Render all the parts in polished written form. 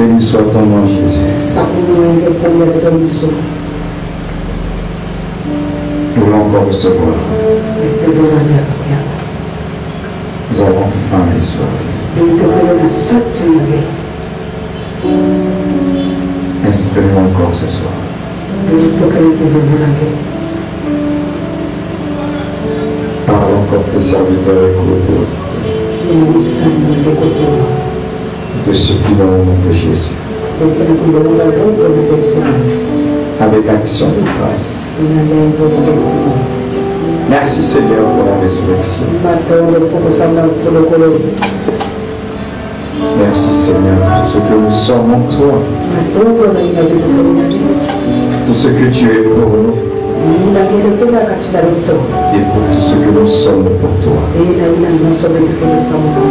Béni soit ton nom, Jésus. Nous voulons encore recevoir. Nous avons faim et soif. Instruis-nous encore ce soir. Parle encore tes serviteurs écoutent. Je te supplie dans le nom de Jésus. Avec action de grâce. Merci Seigneur pour la résurrection. Merci Seigneur pour ce que nous sommes en toi. Tout ce que tu es pour nous. Et pour tout ce que nous sommes pour toi.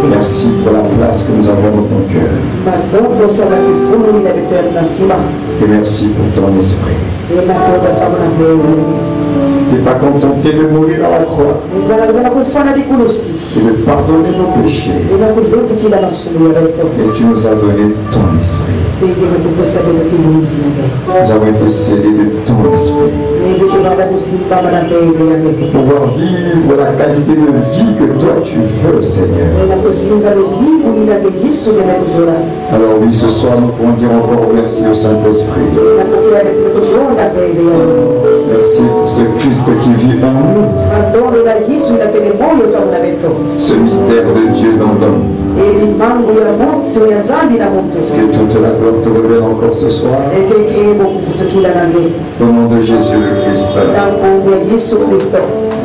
Merci pour la place que nous avons dans ton cœur. Et merci pour ton esprit. Tu n'es pas contenté de mourir à la croix et de pardonner nos péchés. Et tu nous as donné ton esprit. Nous avons été scellés de ton esprit. Pour pouvoir vivre la qualité de vie que toi tu veux, Seigneur. Alors oui, ce soir nous pouvons dire encore merci au Saint-Esprit. Merci pour ce Christ qui vit en nous. Ce mystère de Dieu dans l'homme. Que toute la gloire te revienne encore ce soir. Au nom de Jésus le Christ.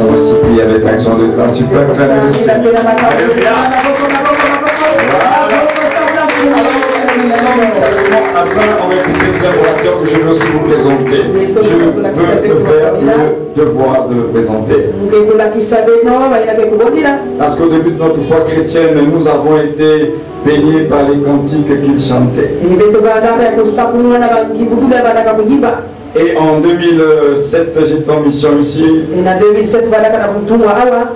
On va s'y prier avec action de grâce. Tu peux acclamer le Seigneur. Afin, on va écouter les adorateurs que je veux aussi vous présenter. Je veux le devoir de le présenter. Parce qu'au début de notre foi chrétienne, nous avons été baignés par les cantiques qu'ils chantaient. Et en 2007, j'étais en mission ici.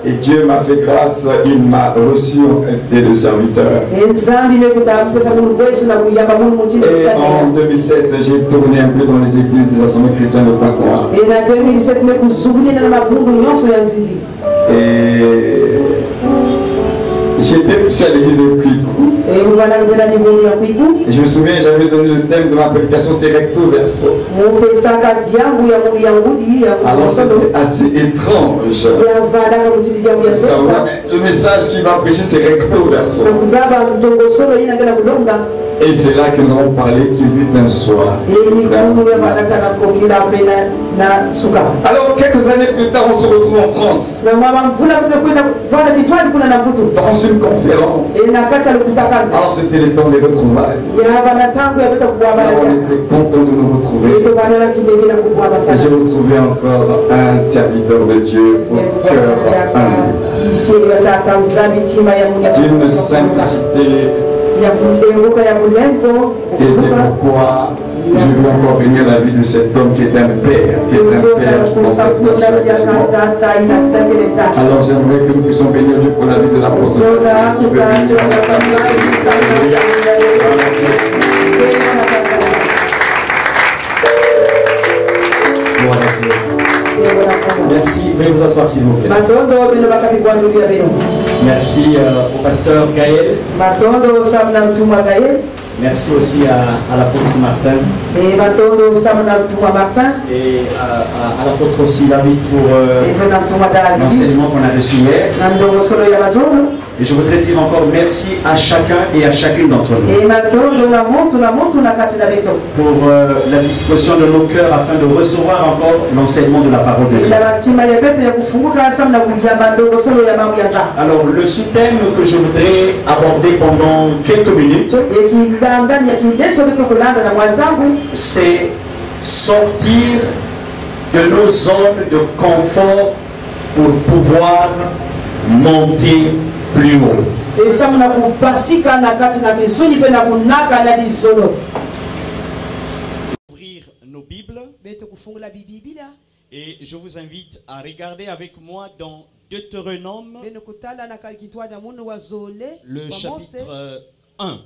Et Dieu m'a fait grâce, il m'a reçu des deux serviteurs. Et en 2007, j'ai tourné un peu dans les églises des assemblées chrétiennes de Pacoa. Et j'étais aussi à l'église de Kwiku. Et je me souviens, j'avais donné le thème de ma prédication, c'était recto verso. Alors c'était assez étrange. Le message qu'il m'a prêché, c'est recto verso. Et c'est là que nous avons parlé qu'il eut un soir. Alors quelques années plus tard, on se retrouve en France. Dans une conférence. Alors c'était le temps des retrouvailles. Alors on était content de nous retrouver. Et j'ai retrouvé encore un serviteur de Dieu au cœur humble. D'une simplicité. Et c'est pourquoi je veux encore bénir la vie de cet homme qui est un père. Alors j'aimerais que nous puissions bénir Dieu pour la vie de la prophète. Merci, veuillez vous asseoir s'il vous plaît. Merci au pasteur Gaël. Merci aussi à l'apôtre Martin. Et à l'apôtre aussi David pour l'enseignement qu'on a reçu hier. Et je voudrais dire encore merci à chacun et à chacune d'entre nous pour la disposition de nos cœurs afin de recevoir encore l'enseignement de la parole de Dieu. Alors le sous-thème que je voudrais aborder pendant quelques minutes, c'est sortir de nos zones de confort pour pouvoir monter plus haut. Ouvrir nos Bibles et je vous invite à regarder avec moi dans Deutéronome le chapitre 1.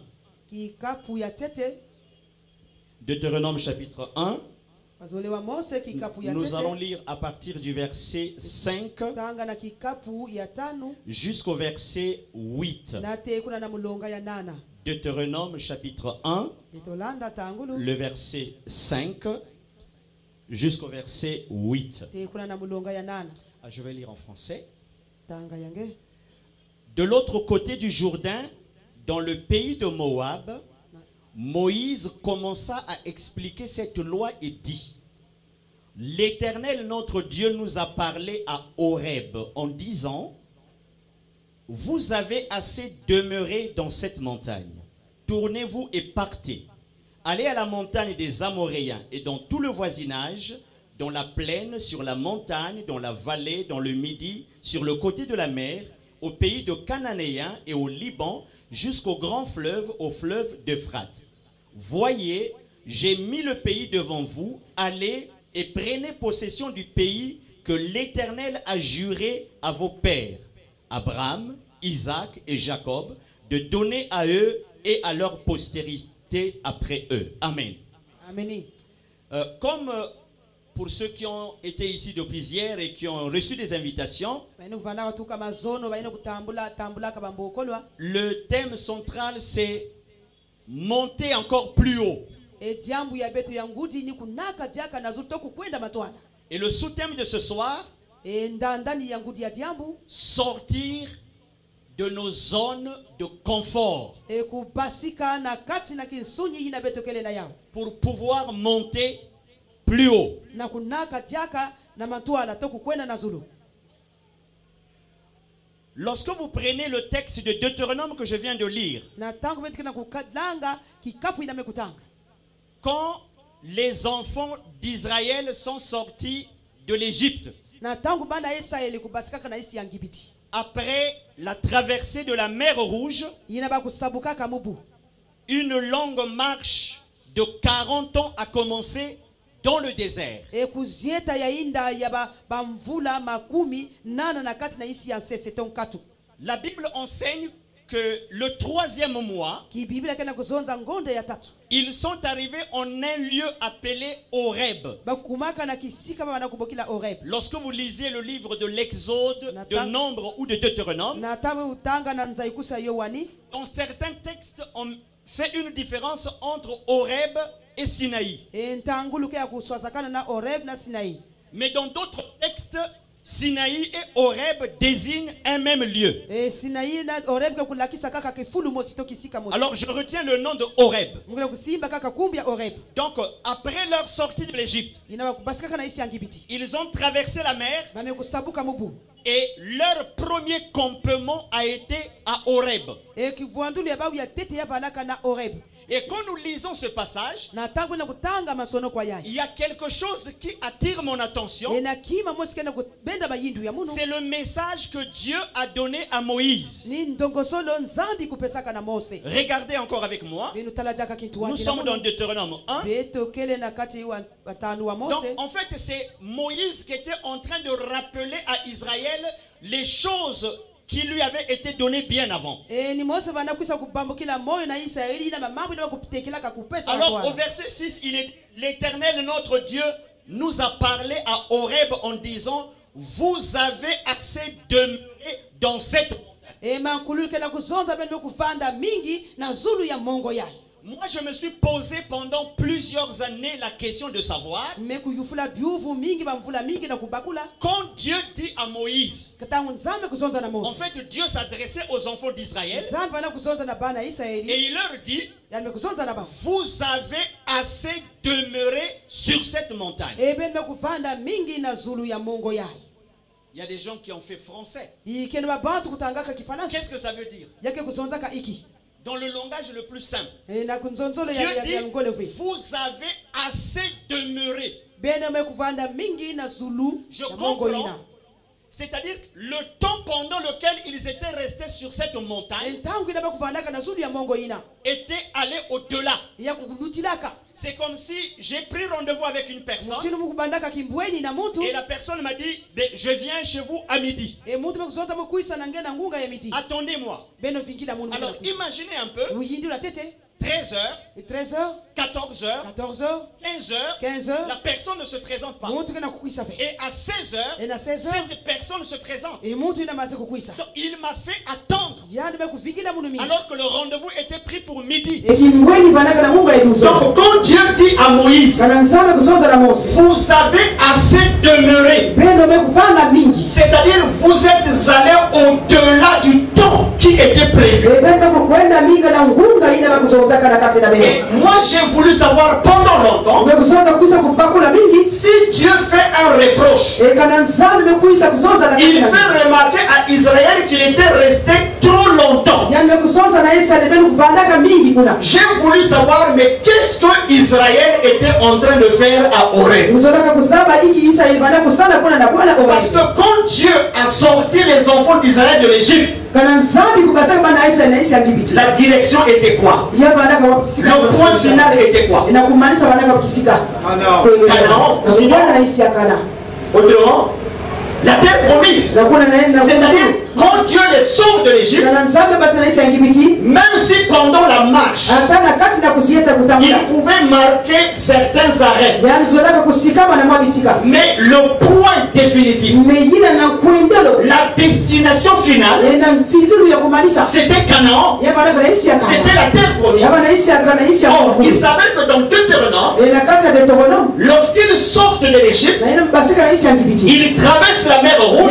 Deutéronome chapitre 1. Nous allons lire à partir du verset 5 jusqu'au verset 8. Deutéronome chapitre 1, le verset 5 jusqu'au verset 8. Je vais lire en français. De l'autre côté du Jourdain, dans le pays de Moab, Moïse commença à expliquer cette loi et dit: L'Éternel notre Dieu nous a parlé à Horeb en disant: Vous avez assez demeuré dans cette montagne. Tournez-vous et partez. Allez à la montagne des Amoréens et dans tout le voisinage, dans la plaine, sur la montagne, dans la vallée, dans le midi, sur le côté de la mer, au pays de Cananéens et au Liban, jusqu'au grand fleuve, au fleuve d'Euphrate. Voyez, j'ai mis le pays devant vous. Allez et prenez possession du pays que l'Éternel a juré à vos pères, Abraham, Isaac et Jacob, de donner à eux et à leur postérité après eux. Amen. Amen. Comme pour ceux qui ont été ici depuis hier et qui ont reçu des invitations, le thème central c'est monter encore plus haut. Et le sous-thème de ce soir, sortir de nos zones de confort pour pouvoir monter plus haut. Lorsque vous prenez le texte de Deutéronome que je viens de lire, quand les enfants d'Israël sont sortis de l'Égypte, après la traversée de la mer Rouge, une longue marche de 40 ans a commencé dans le désert. La Bible enseigne que le 3e mois, ils sont arrivés en un lieu appelé Horeb. Lorsque vous lisez le livre de l'Exode, de Nombre ou de Deutéronome, dans certains textes, on fait une différence entre Horeb et Sinaï. Mais dans d'autres textes, Sinaï et Horeb désignent un même lieu. Alors je retiens le nom de Horeb. Donc après leur sortie de l'Égypte, ils ont traversé la mer et leur premier campement a été à Horeb. Et quand nous lisons ce passage, il y a quelque chose qui attire mon attention. C'est le message que Dieu a donné à Moïse. Regardez encore avec moi. Nous sommes dans Deutéronome 1. Donc en fait c'est Moïse qui était en train de rappeler à Israël les choses qui lui avait été donné bien avant. Alors au verset 6, l'Éternel notre Dieu nous a parlé à Horeb en disant: Vous avez assez demeuré dans cette Moi, je me suis posé pendant plusieurs années la question de savoir, quand Dieu dit à Moïse, en fait Dieu s'adressait aux enfants d'Israël et il leur dit: Vous avez assez demeuré sur cette montagne. Il y a des gens qui ont fait français. Qu'est-ce que ça veut dire? Dans le langage le plus simple, Dieu dit: Vous avez assez demeuré. Je comprends. C'est-à-dire le temps pendant lequel ils étaient restés sur cette montagne était allé au-delà. C'est comme si j'ai pris rendez-vous avec une personne et la personne m'a dit: Je viens chez vous à midi. Attendez-moi. Alors imaginez un peu, 13h, 14h, 15h, la personne ne se présente pas. Et à 16h, cette personne se présente. Donc il m'a fait attendre. Alors que le rendez-vous était pris pour midi. Donc quand Dieu dit à Moïse, vous avez assez demeuré. C'est-à-dire vous êtes allé au-delà du temps qui était prévu. Et moi j'ai voulu savoir pendant longtemps si Dieu fait un reproche. Il fait remarquer à Israël qu'il était resté trop longtemps. J'ai voulu savoir, mais qu'est-ce que Israël était en train de faire à Horeb? Parce que quand Dieu a sorti les enfants d'Israël de l'Égypte, la direction était quoi? Le point final était quoi? Canaan. Autrement, la terre promise. C'est-à-dire, quand Dieu les sort de l'Égypte, même si pendant la marche, il pouvait marquer certains arrêts, mais le point définitif, la destination finale, c'était Canaan, c'était la terre promise. Or, il s'avère que dans Deutéronome, lorsqu'ils sortent de l'Égypte, ils traversent la mer Rouge,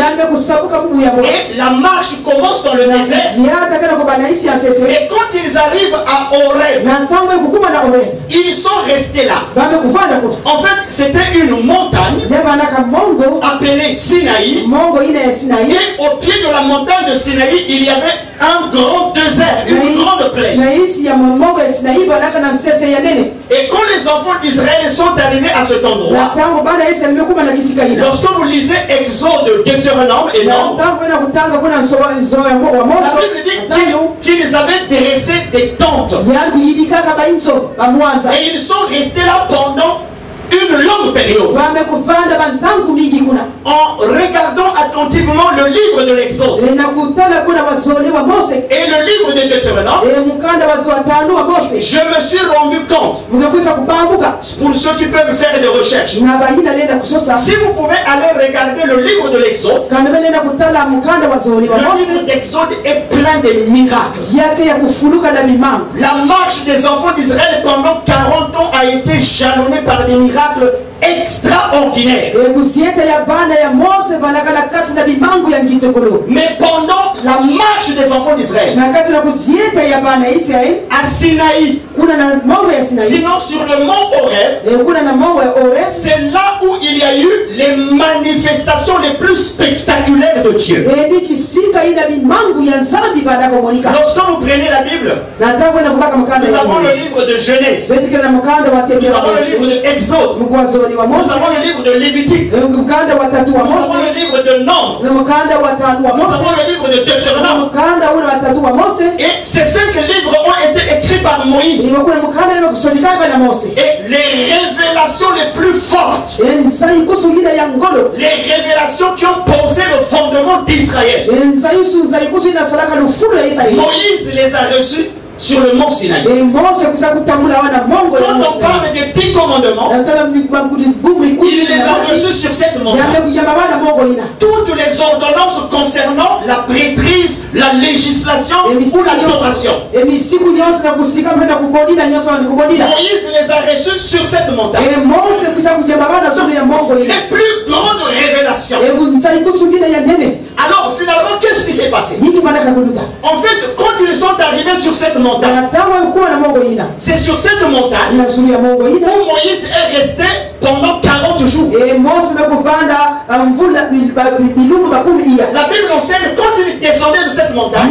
et la marche commence dans le désert. Et quand ils arrivent à Horeb, ils sont restés là. En fait, c'était une montagne appelée Sinaï. Et au pied de la montagne de Sinaï, il y avait un grand désert, une grande plaine. Et quand les enfants d'Israël sont arrivés à cet endroit, lorsque vous lisez Exode, Deutéronome et Nombre, la Bible dit qu'ils avaient dressé des tentes. Et ils sont restés là pendant une longue période. En regardant attentivement le livre de l'Exode et le livre de Deutéronome, je me suis rendu compte, pour ceux qui peuvent faire des recherches, si vous pouvez aller regarder le livre de l'Exode, le livre d'Exode est plein de miracles. La marche des enfants d'Israël pendant 40 ans a été jalonnée par des miracles extraordinaires. Mais pendant la marche des enfants d'Israël à Sinaï, sinon sur le mont Horeb, c'est là où il y a eu les manifestations les plus spectaculaires de Dieu. Lorsque vous prenez la Bible, nous avons le livre de Genèse, nous avons le livre de Exode, nous avons le livre de Lévitique, nous avons le livre de Nombre, nous avons le livre de Deutéronome. Et ces 5 livres ont été écrits par Moïse. Et les révélations les plus fortes, les révélations qui ont posé le fondement d'Israël, Moïse les a reçues sur le mont Sinaï. Quand on parle des 10 commandements, il les a reçus sur cette montagne. Toutes les ordonnances concernant la prêtrise, la législation ou l'adoration, Moïse les a reçus sur cette montagne. Les plus grandes révélations. Alors finalement, qu'est-ce qui s'est passé? En fait, quand ils sont arrivés sur cette montagne, c'est sur cette montagne où Moïse est resté pendant 40 jours. La Bible enseigne quand il descendait de cette montagne,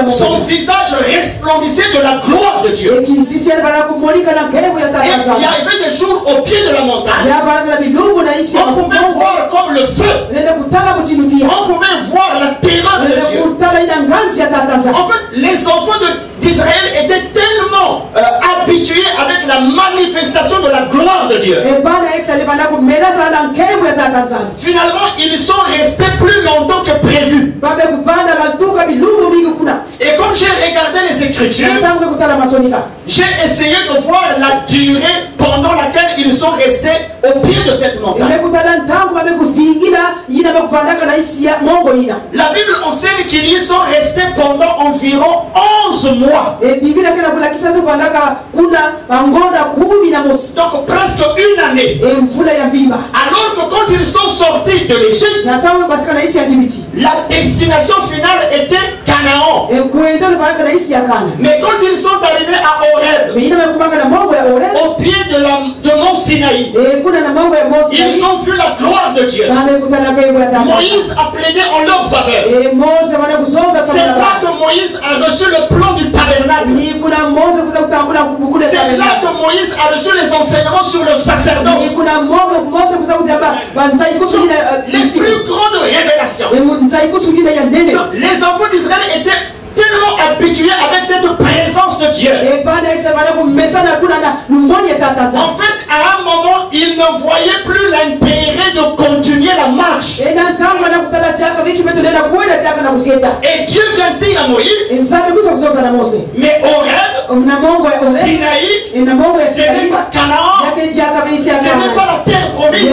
son visage resplendissait de la gloire de Dieu. Et il y avait des jours au pied de la montagne, on pouvait voir comme le feu, on pouvait voir la terreur de Dieu. En fait, les enfants d'Israël étaient tellement habitués avec la manifestation de la gloire de Dieu. Finalement, ils sont restés plus longtemps que prévu. Et comme j'ai regardé les Écritures, Écritures, j'ai essayé de voir la durée pendant laquelle ils sont restés au pied de cette montagne. La Bible enseigne qu'ils y sont restés pendant environ 11 mois. Donc presque une année. Alors que quand ils sont sortis de l'Égypte, la destination finale était Canaan. Mais quand ils sont arrivés à Horeb, au pied de mont Sinaï, ils ont vu la gloire de Dieu. Moïse a plaidé en leur faveur. C'est là que Moïse a reçu le plan du tabernacle. C'est là que Moïse a reçu les enseignements sur le sacerdoce. Les plus grandes révélations. Les enfants d'Israël étaient tellement habitués avec cette présence de Dieu. En fait, à un moment, ils ne voyaient plus l'intérêt de continuer la marche. Et Dieu vient dire à Moïse, mais Horeb, Sinaï, ce n'est pas Canaan, ce n'est pas la terre promise.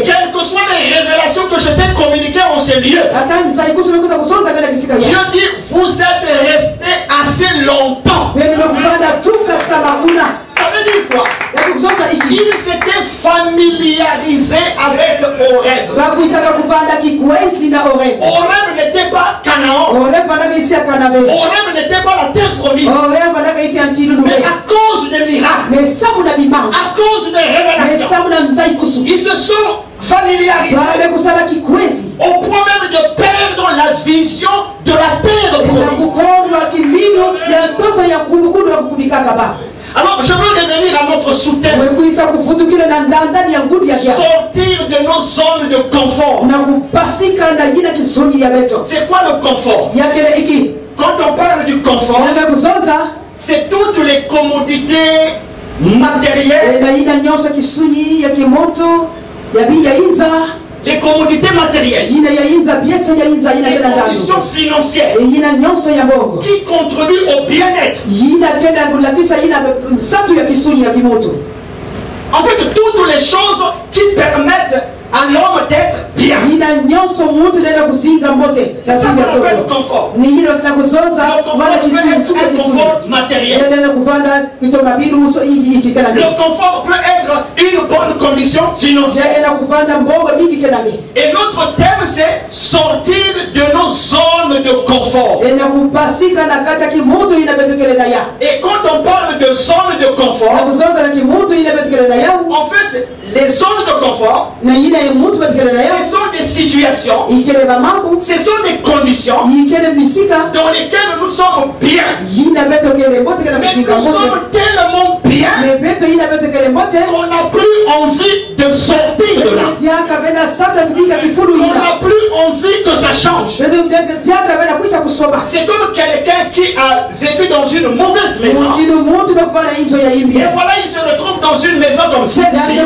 Quelles que soient les révélations que je t'ai communiquées en ces lieux, Dieu dit, vous êtes restés assez longtemps. Ça veut dire quoi? Il s'était familiarisé avec Horeb. Horeb n'était pas Canaan. Horeb n'était pas la terre promise. Mais à cause des miracles, à cause des révélations, ils se sont familiarisés au point même de perdre la vision de la terre promise. Alors je veux revenir à notre sous-thème. Sortir de nos zones de confort. C'est quoi le confort? Quand on parle du confort, c'est toutes les commodités matérielles. Les commodités matérielles, les conditions financières qui contribuent au bien-être. En fait, toutes les choses qui permettent à l'homme d'être bien. C'est ça qu'on appelle le confort. Le confort peut être un confort matériel. Le confort peut être une bonne condition financière. Et notre thème c'est sortir de nos zones de confort. Et quand on parle de zones de confort, en fait, les zones de confort, ce sont des situations, ce sont des conditions dans lesquelles nous sommes bien. Mais nous sommes tellement bien qu'on n'a plus envie de sortir de là. On n'a plus envie que ça change. C'est comme quelqu'un qui a vécu dans une mauvaise maison. Et voilà, il se retrouve dans une maison comme celle-ci.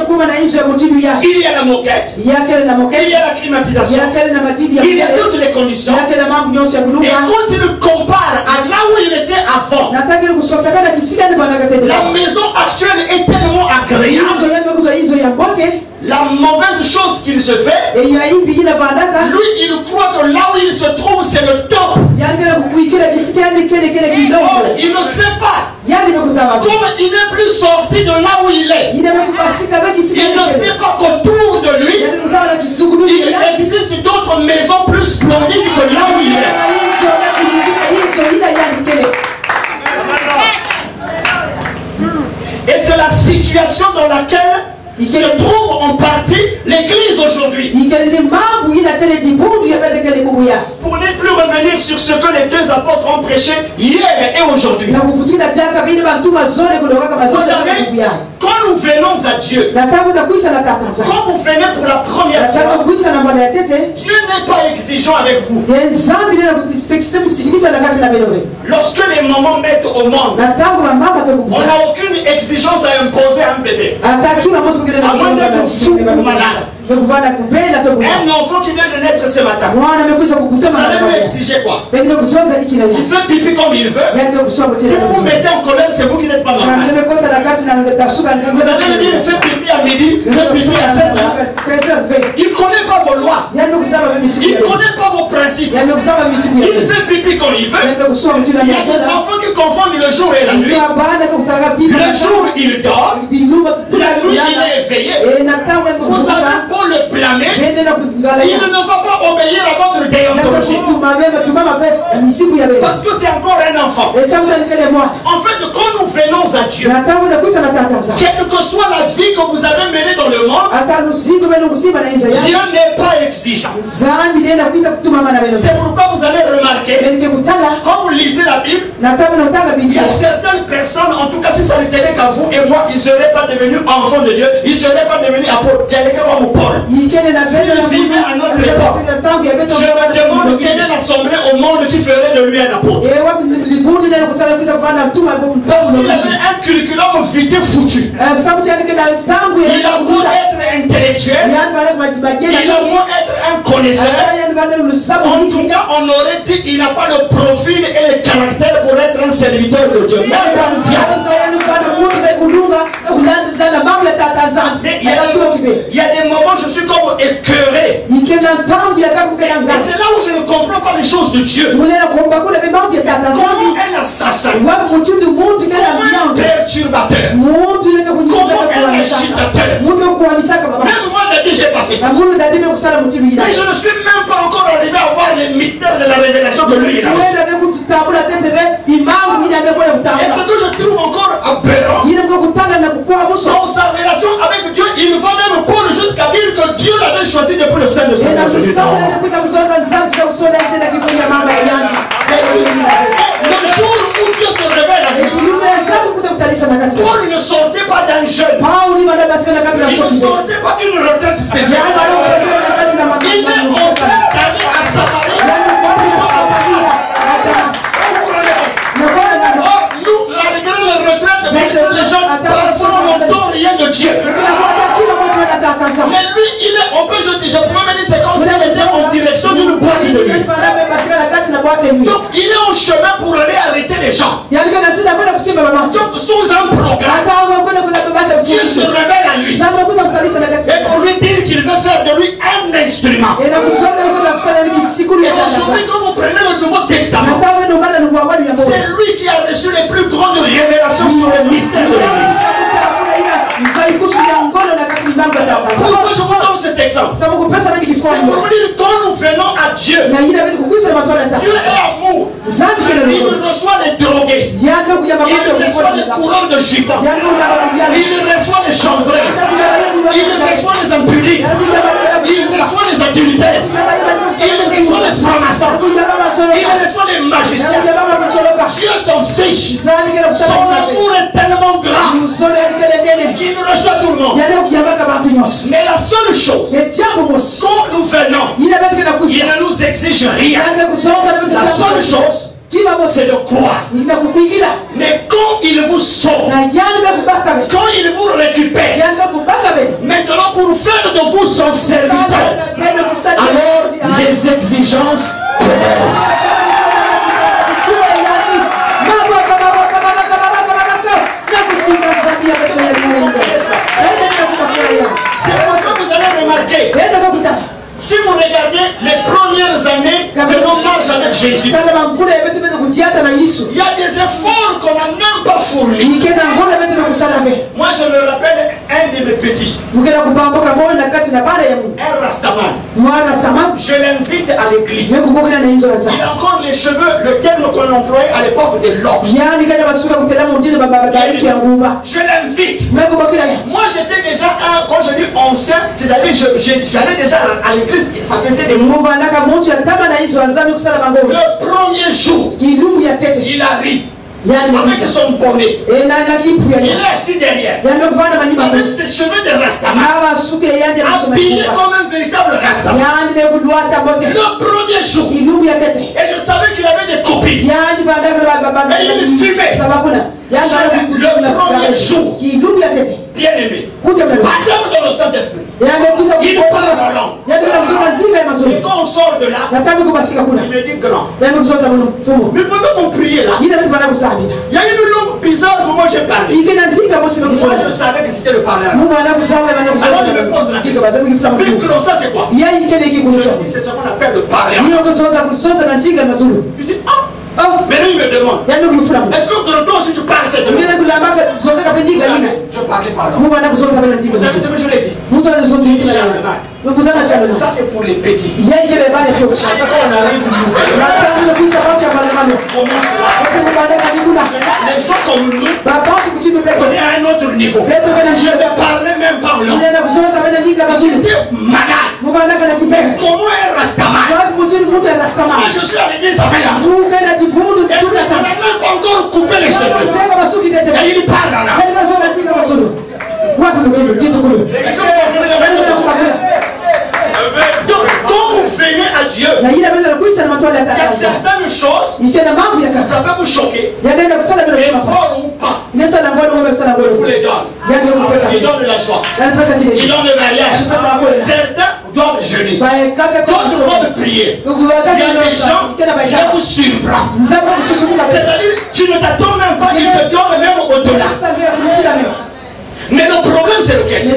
Il y a la moquette, il y a la climatisation, il y a toutes les conditions. Et quand il compare à là où il était avant, la maison actuelle est tellement agréable. La mauvaise chose qu'il se fait, lui il croit que là où il se trouve c'est le top. Il ne sait pas. Comme il n'est plus sorti de là où il est, il ne sait pas qu'autour de lui il existe d'autres maisons plus splendides que là où il est. Et c'est la situation dans laquelle il se trouve en partie l'église aujourd'hui. Pour ne plus revenir sur ce que les deux apôtres ont prêché hier et aujourd'hui. Vous savez, quand nous venons à Dieu, quand vous venez pour la première fois, Dieu n'est pas exigeant avec vous. Lorsque les mamans mettent au monde, on n'a aucune exigence à imposer à un bébé. À moins d'être fou ou malade. Un enfant qui vient de naître ce matin, vous allez lui exiger quoi? Il fait pipi comme il veut. Si vous vous mettez en colère, c'est vous qui n'êtes pas normal. Vous allez lui dire, il fait pipi à midi, il fait pipi à 16h. Il ne connaît pas vos lois. Il ne connaît pas vos principes. Il fait pipi comme il veut. Il y a des enfants qui confondent le jour et la nuit. Le jour, il dort. La nuit, il est éveillé. Vous avez beau le blâmer, il ne va pas obéir à votre déontologie. Parce que c'est encore un enfant. En fait, quand nous venons à Dieu, quelle que soit la vie que vous avez menée dans le monde, Dieu n'est pas exigeant. C'est pourquoi vous allez remarquer, quand vous lisez la Bible, il y a certaines personnes, en tout cas si ça ne tenait qu'à vous et moi, ils ne seraient pas devenus enfants de Dieu, ils ne seraient pas devenus apôtres. Quelqu'un comme Paul. Si je vivais à notre époque, je me demande quelle est l'assemblée au monde qui ferait de lui un apôtre. Parce qu'il avait un curriculum vitae foutu. Il a beau être intellectuel, il a beau être un connaisseur. En tout cas, on aurait dit qu'il n'a pas le profil et le caractère pour être un serviteur de Dieu. Il y a des moments où je suis comme écœuré. Et c'est là où je ne comprends pas les choses de Dieu. Comment un assassin, comment un perturbateur, comment un agitateur. Même moi, Dadi, j'ai pas fait ça. Mais je ne suis même pas encore arrivé à voir les mystères de la révélation que lui il a. Et ce que je trouve encore aberrant, dans sa relation avec Dieu, il va même Paul jusqu'à dire que Dieu l'avait choisi depuis le sein de sa mère. Le jour où Dieu se révèle à lui, Paul ne sortait pas d'un jeûne. Il ne sortait pas d'une retraite spirituelle. Il est en train d'aller à Samarie. Nous, malgré la retraite, les gens n'entendent rien de Dieu. Mais lui, on peut, je pourrais me dire, c'est comme s'il était en direction d'une boîte de nuit. Donc, il est en chemin pour aller arrêter les gens. Donc, sous un programme, Dieu se révèle à lui. Et pour lui dire qu'il veut faire de lui un instrument. Et aujourd'hui, quand vous prenez le Nouveau Testament, c'est lui qui a reçu les plus grandes révélations sur le mystère de l'Église. Pourquoi je vous donne cet exemple? C'est pour vous dire quand nous venons à Dieu, Dieu est amour. Il reçoit les drogués, il reçoit les coureurs de jupons, il reçoit les chanvrés, il reçoit les impudiques, il reçoit les adultères, il reçoit les francs-maçons, il reçoit les magiciens. Dieu s'en fiche. Son amour est tellement grand qu'il reçoit tout le monde. Mais la seule chose, quand nous venons, il ne nous exige rien. La seule chose, c'est de croire. Mais quand il vous sauve, quand il vous récupère, maintenant pour faire de vous son serviteur, alors les exigences commencent. C'est pourquoi vous allez remarquer, si vous regardez les premières années de nos marches avec Jésus, il y a des efforts qu'on n'a même pas fournis. Moi je me rappelle un de mes petits, un Rastaman. Je l'invite à l'église. Il a encore les cheveux, le terme qu'on employait à l'époque de l'Obs. Je l'invite. Moi j'étais déjà quand je dis ancien, c'est-à-dire j'allais déjà à l'église, ça faisait des mots. Le premier jour, il arrive. Avec son bonnet, il est assis derrière, avec ses cheveux de Rastaman, habillé comme un véritable Rastaman. Le premier jour, et je savais qu'il avait des copines, et il fumait. Le premier jour, bien aimé, baptême dans le Saint-Esprit. Il parle en langue. Et quand on sort de là, il me dit grand. Mais pendant qu'on priait là, il y a une langue bizarre que moi j'ai parlé. Moi je savais que c'était le parler. Alors il me pose la question. Mais grand, ça c'est quoi? C'est ce qu'on appelle le parler. Je dis maintenant il me demande, est-ce que toi aussi tu parles cette langue? Je parlais par langue. Vous savez ce que je l'ai dit? Ça c'est pour les petits. Quand on arrive les gens comme nous, on est à un autre niveau. Je ne parlais même pas en langue. J'étais malade. Comment est Rastaman? Je suis arrivé, ça fait là. Et on n'a même pas encore coupé les cheveux. Et il parle en langue. Donc, quand vous venez à Dieu, il y a certaines choses, ça peut vous choquer. Mais fort ou pas, il vous les donne. Il donne de la joie. Il donne le mariage. Certains doivent jeûner. D'autres doivent prier. Il y a des gens qui vont vous surprendre. C'est-à-dire, tu ne t'attends même pas, ils te donnent même au-delà. Mais le problème c'est lequel?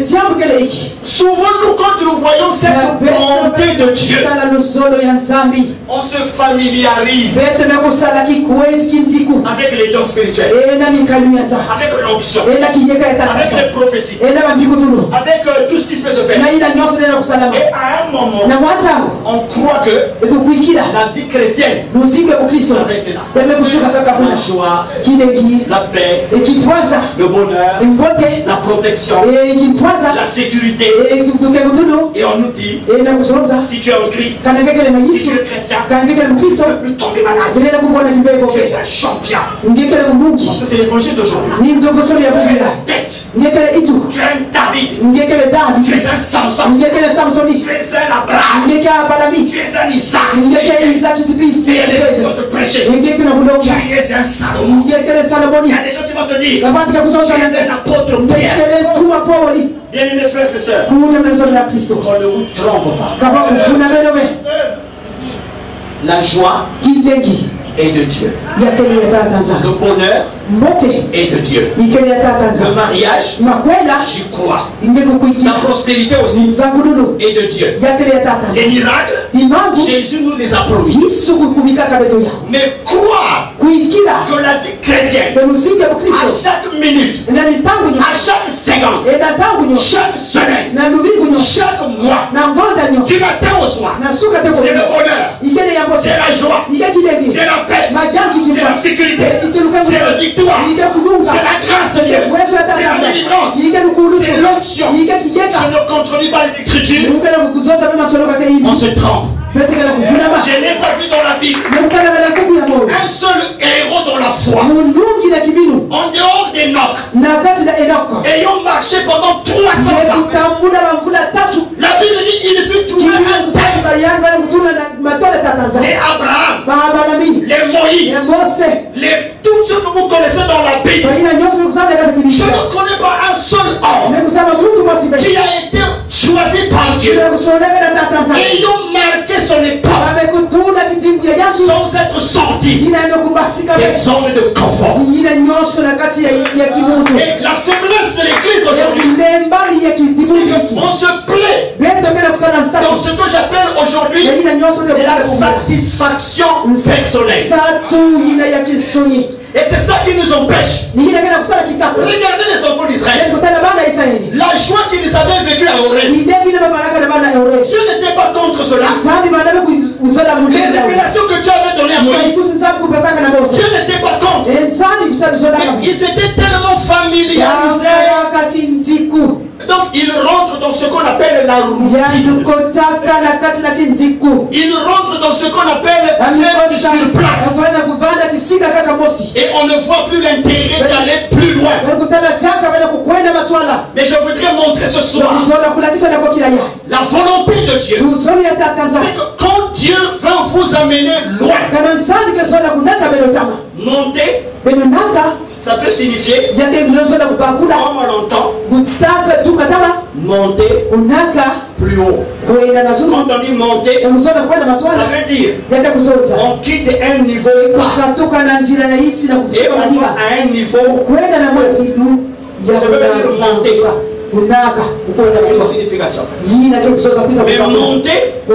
Souvent nous quand nous voyons cette bonté de Dieu, on se familiarise avec les dons spirituels, avec l'onction, avec les prophéties, avec tout ce qui peut se faire. Et à un moment, on croit que la vie chrétienne s'arrête là. La joie, la paix, le bonheur, la protection, la sécurité. Et on nous dit, si tu es en Christ, si tu es chrétien, tu ne peux plus tomber malade. Tu es un champion. Parce que c'est l'évangile d'aujourd'hui. Tu es un David. Tu es un Samson. Tu es un Abraham. Tu es un Isaac. Et il y a des gens qui vont te prêcher. Tu es un Salomon. Il y a des gens qui vont te dire, tu es un apôtre Pierre. Bien-aimés frères et sœurs, qu'on ne vous trompe pas. La joie est de Dieu. Le bonheur est de Dieu. Le mariage, j'y crois. La prospérité aussi est de Dieu. Les miracles, Jésus nous les a promis. Mais croire que la vie chrétienne, à chaque minute, à chaque seconde, chaque semaine, chaque mois, du matin au soir, c'est le bonheur, c'est la joie, c'est la paix, c'est la sécurité, c'est la victoire, c'est la grâce de Dieu, c'est la délivrance, c'est l'onction. Je ne contredis pas les Écritures. On se trompe. Je n'ai pas vu dans la Bible un seul héros dans la foi en dehors d'Enoch ayant marché pendant 300 ans. La Bible dit il fut trouvé un les Abraham, les Moïse, tout ce que vous connaissez dans la Bible. Je ne connais pas un seul homme qui a été choisi par Dieu ayant marqué son époque sans être sorti des hommes de confort. Et la faiblesse de l'église aujourd'hui, on se plaît dans ce que j'appelle aujourd'hui la satisfaction personnelle. Et c'est ça qui nous empêche. Regardez les enfants d'Israël. La joie qu'ils avaient vécue à Horeb. Dieu n'était pas contre cela. Les révélations que Dieu avait données à Moïse, Dieu n'était pas contre. Mais ils s'étaient tellement familiarisés. Donc il rentre dans ce qu'on appelle la routine. Il rentre dans ce qu'on appelle faire sur place. Et on ne voit plus l'intérêt d'aller plus loin. Mais je voudrais montrer ce soir la volonté de Dieu. C'est que quand Dieu veut vous amener loin, montez Ça peut signifier, comme on l'entend, monter plus haut. Quand on dit monter, ça veut dire on quitte un niveau et on va à un niveau. Ça veut dire monter. Ça c'est une signification. Mais monter, ça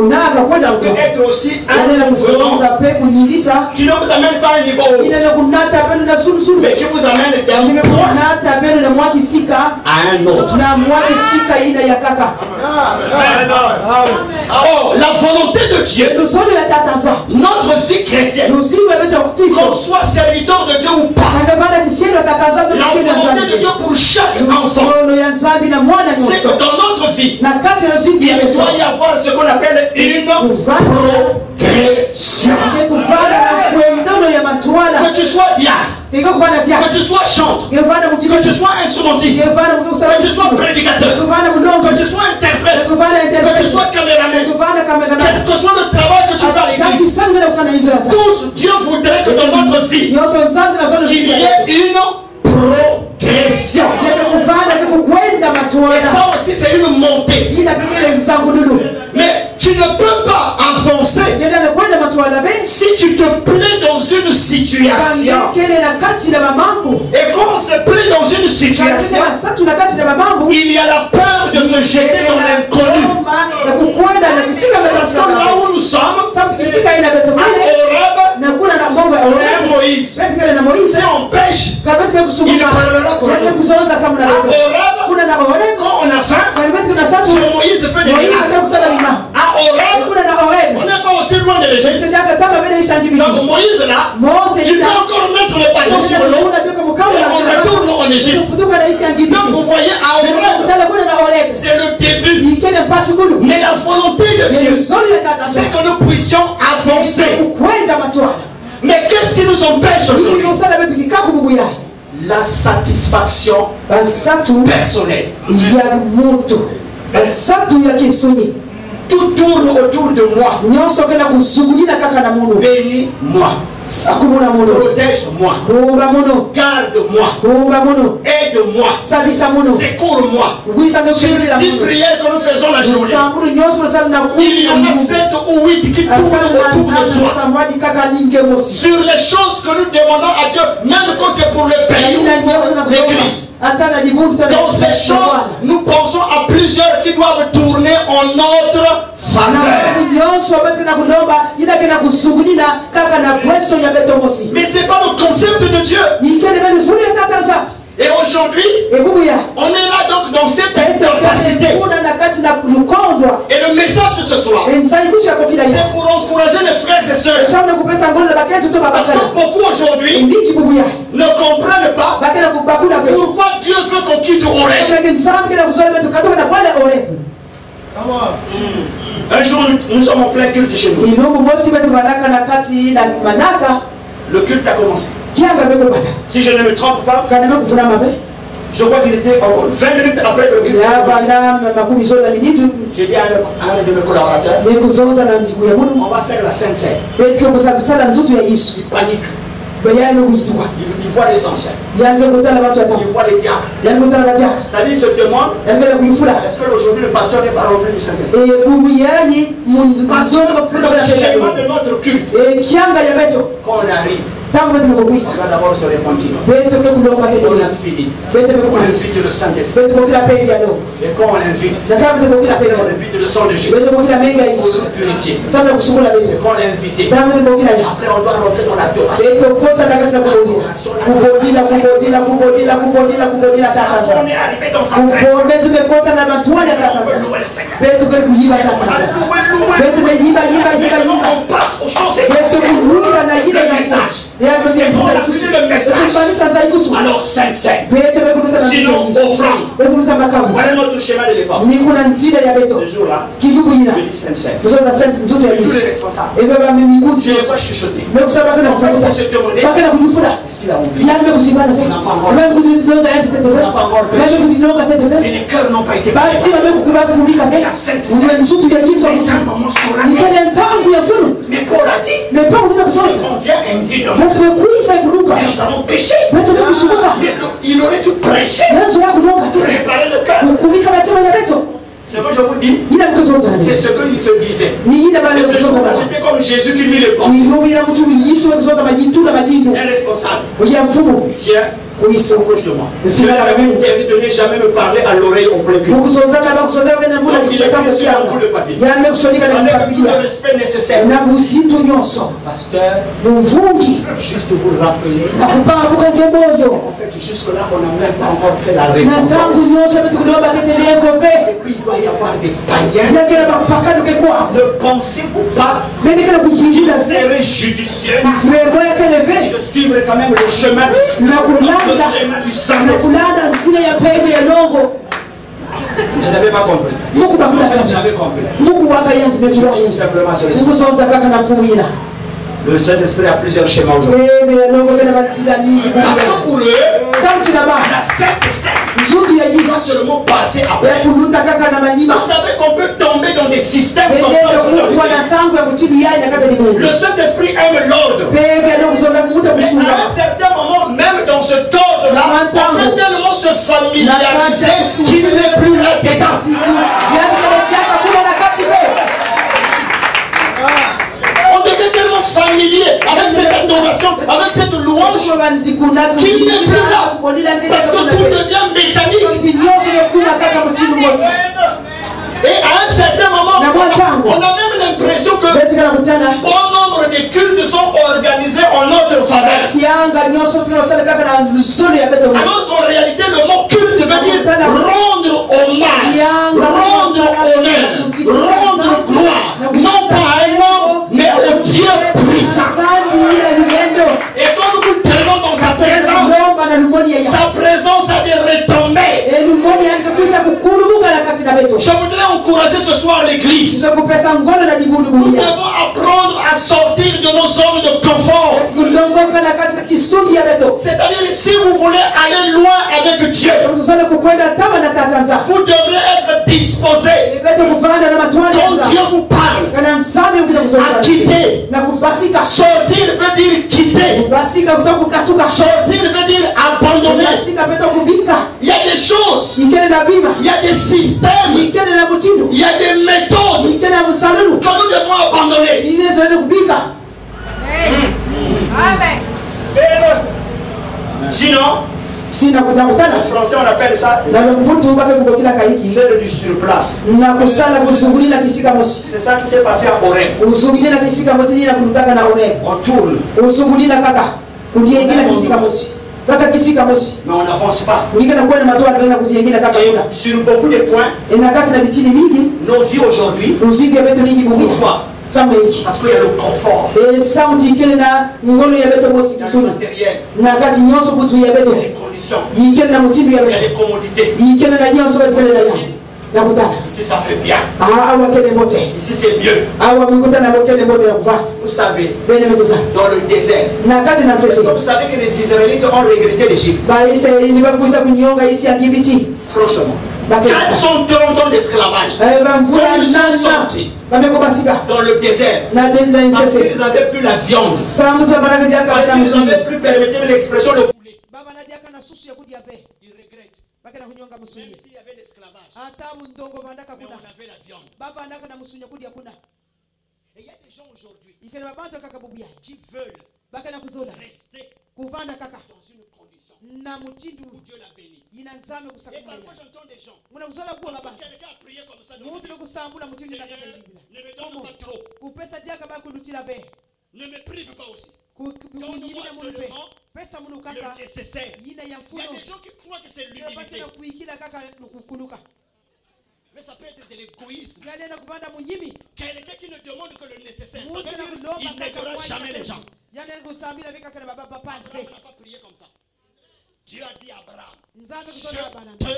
peut être aussi un mouvement qui ne vous amène pas à un niveau haut, mais qui vous amène d'un point à un autre. Oh, la volonté de Dieu, notre vie chrétienne, qu'on soit serviteur de Dieu ou pas, la volonté de Dieu pour chaque enfant, c'est que dans notre vie, il doit y avoir ce qu'on appelle une progression. Que tu sois diacre, que tu sois chanteur, que tu sois instrumentiste, que tu sois prédicateur, que tu sois interprète, que tu sois caméraman, quel que soit le travail que tu fais à l'église, tous, Dieu voudrait que dans notre vie, il y ait une progression. Et ça aussi c'est une montée. Mais tu ne peux pas avancer si tu te plais dans une situation. Et quand on se plaît dans une situation, il y a la peur de se jeter dans l'inconnu. Parce que là où nous sommes, Moïse. Si on pêche, il parlera pour nous. Quand on a faim, Moïse fait des miracles. À Horeb, on n'est pas aussi loin de l'Égypte. Donc Moïse là, il peut encore mettre le bateau sur l'eau et on retourne en Égypte. Donc vous voyez, à Horeb, c'est le début. Mais la volonté de Dieu, c'est que nous puissions avancer. Mais qu'est-ce qui nous empêche aujourd'hui? La satisfaction personnelle. Tout tourne autour de moi. Bénis-moi. Protège-moi. Garde-moi. Aide-moi. Secours-moi. Sur les 10 prières que nous faisons la journée, il y en a 7 ou 8 qui tournent autour de soi. Sur les choses que nous demandons à Dieu, même quand c'est pour le pays ou pour l'église. Dans ces choses, nous pensons à plusieurs qui doivent tourner en notre faveur. Mais ce n'est pas le concept de Dieu. Et aujourd'hui, on est là donc dans cette capacité. Et le message de ce soir, c'est pour encourager les frères et sœurs. Parce que beaucoup aujourd'hui ne comprennent pas pourquoi Dieu veut qu'on quitte Horeb. Un jour, nous sommes en plein culte chez nous. Le culte a commencé. Si je ne me trompe pas, je crois qu'il était 20 minutes après le culte. J'ai dit à un de mes collaborateurs, on va faire la Sainte Seine. Il panique. Il voit les anciens. Il voit les diacres. Ça dit, il se demande, est-ce que aujourd'hui le pasteur n'est pas rentré du Saint-Esprit? Parce que le schéma de notre culte, quand on arrive, on va d'abord se repentir. On a fini. On invite le Saint-Esprit. Et quand on l'invite, on invite le sang de Jésus pour nous purifier. Et quand on l'a invité, après on doit rentrer dans l'adoration. On est arrivé dans sa présence. On peut louer le Seigneur. On passe aux choses essentielles. Et quand on a fini le message, alors 5-5. Sinon, offrande. Voilà notre schéma de l'époque. Ce jour-là, je dis 5-5. Tous les responsables. Je ne vais pas chuchoter. On va se demander, est-ce qu'il a oublié? On n'a pas encore fait. Et les cœurs n'ont pas été préparés. La Sainte Seine. C'est un moment solennel. Mais Paul a dit, si on vient indignement, nous avons péché. il aurait dû prêcher, préparer le cœur. C'est moi je vous dis, c'est ce qu'il se disait. J'étais comme Jésus qui mit les portes. Un responsable. Viens, proche de moi. Je lui avais interdit de ne jamais me parler à l'oreille en plein culte. Donc il a pris sur un bout de papier. Avec tout le respect nécessaire. Pasteur, juste vous le rappeler. En fait, jusque-là, on n'a même pas encore fait la réponse. Et puis il doit y avoir des païens. Ne pensez-vous pas qu'il serait judicieux de suivre quand même le chemin du Saint-Esprit? Je n'avais pas compris. J'avais compris. Tout simplement sur l'esprit. Le Saint-Esprit a plusieurs schémas aujourd'hui. Parce que pour eux, la Sainte doit seulement passer après. Vous savez qu'on peut tomber dans des systèmes comme ça. Le Saint-Esprit aime l'ordre. Et à un certain moment, même dans ce ordre-là, on peut tellement se familiariser qu'il n'est plus là-dedans. On devient tellement familier avec cette adoration, avec cette louange, qu'il n'est plus là. Parce que tout devient mécanique. Et à un certain moment, on a même l'impression que bon nombre de cultes sont organisés en notre faveur. Alors qu'en réalité, le mot culte veut dire rendre hommage, rendre honneur, rendre gloire. Non pas à un homme, mais au Dieu puissant. Et quand nous traînons dans sa présence a des retombées. Je voudrais encourager ce soir l'église. Nous devons apprendre à sortir de nos zones de confort. C'est-à-dire, si vous voulez aller loin avec Dieu, vous devrez être disposé quand Dieu vous parle à quitter. Sortir veut dire quitter. Sortir veut dire abandonner. Il y a des choses, il y a des systèmes, il y a des méthodes que nous devons abandonner. Sinon, en français on appelle ça faire du surplace. C'est ça qui s'est passé à Horeb. On tourne. Mais on n'avance pas. Et sur beaucoup de points, nos vies aujourd'hui, pourquoi? Parce qu'il y a le confort. Il y a le matériel. Il y a les conditions. Il y a les commodités. Ici ça fait bien. Ici c'est mieux. Vous savez, dans le désert, vous savez que les Israélites ont regretté l'Égypte. Franchement, 430 ans d'esclavage. Ils sont sortis dans le désert parce qu'ils n'avaient plus la viande, parce qu'ils n'avaient plus, permettez-moi l'expression, le poulet. Ils regrettent. Même s'il y avait l'esclavage, mais on avait la viande. Et il y a des gens aujourd'hui qui veulent rester dans une condition où Dieu l'a béni. Et parfois j'entends des gens, quelqu'un a prié comme ça, Seigneur, ne me donne pas trop, ne me prive pas aussi. Quand on voit seulement le nécessaire, il y a des gens qui croient que c'est l'humilité. Mais ça peut être de l'égoïsme. Quelqu'un qui ne demande que le nécessaire, ça veut dire qu'il n'aidera jamais les gens. Abraham n'a pas prié comme ça. Dieu a dit à Abraham, je te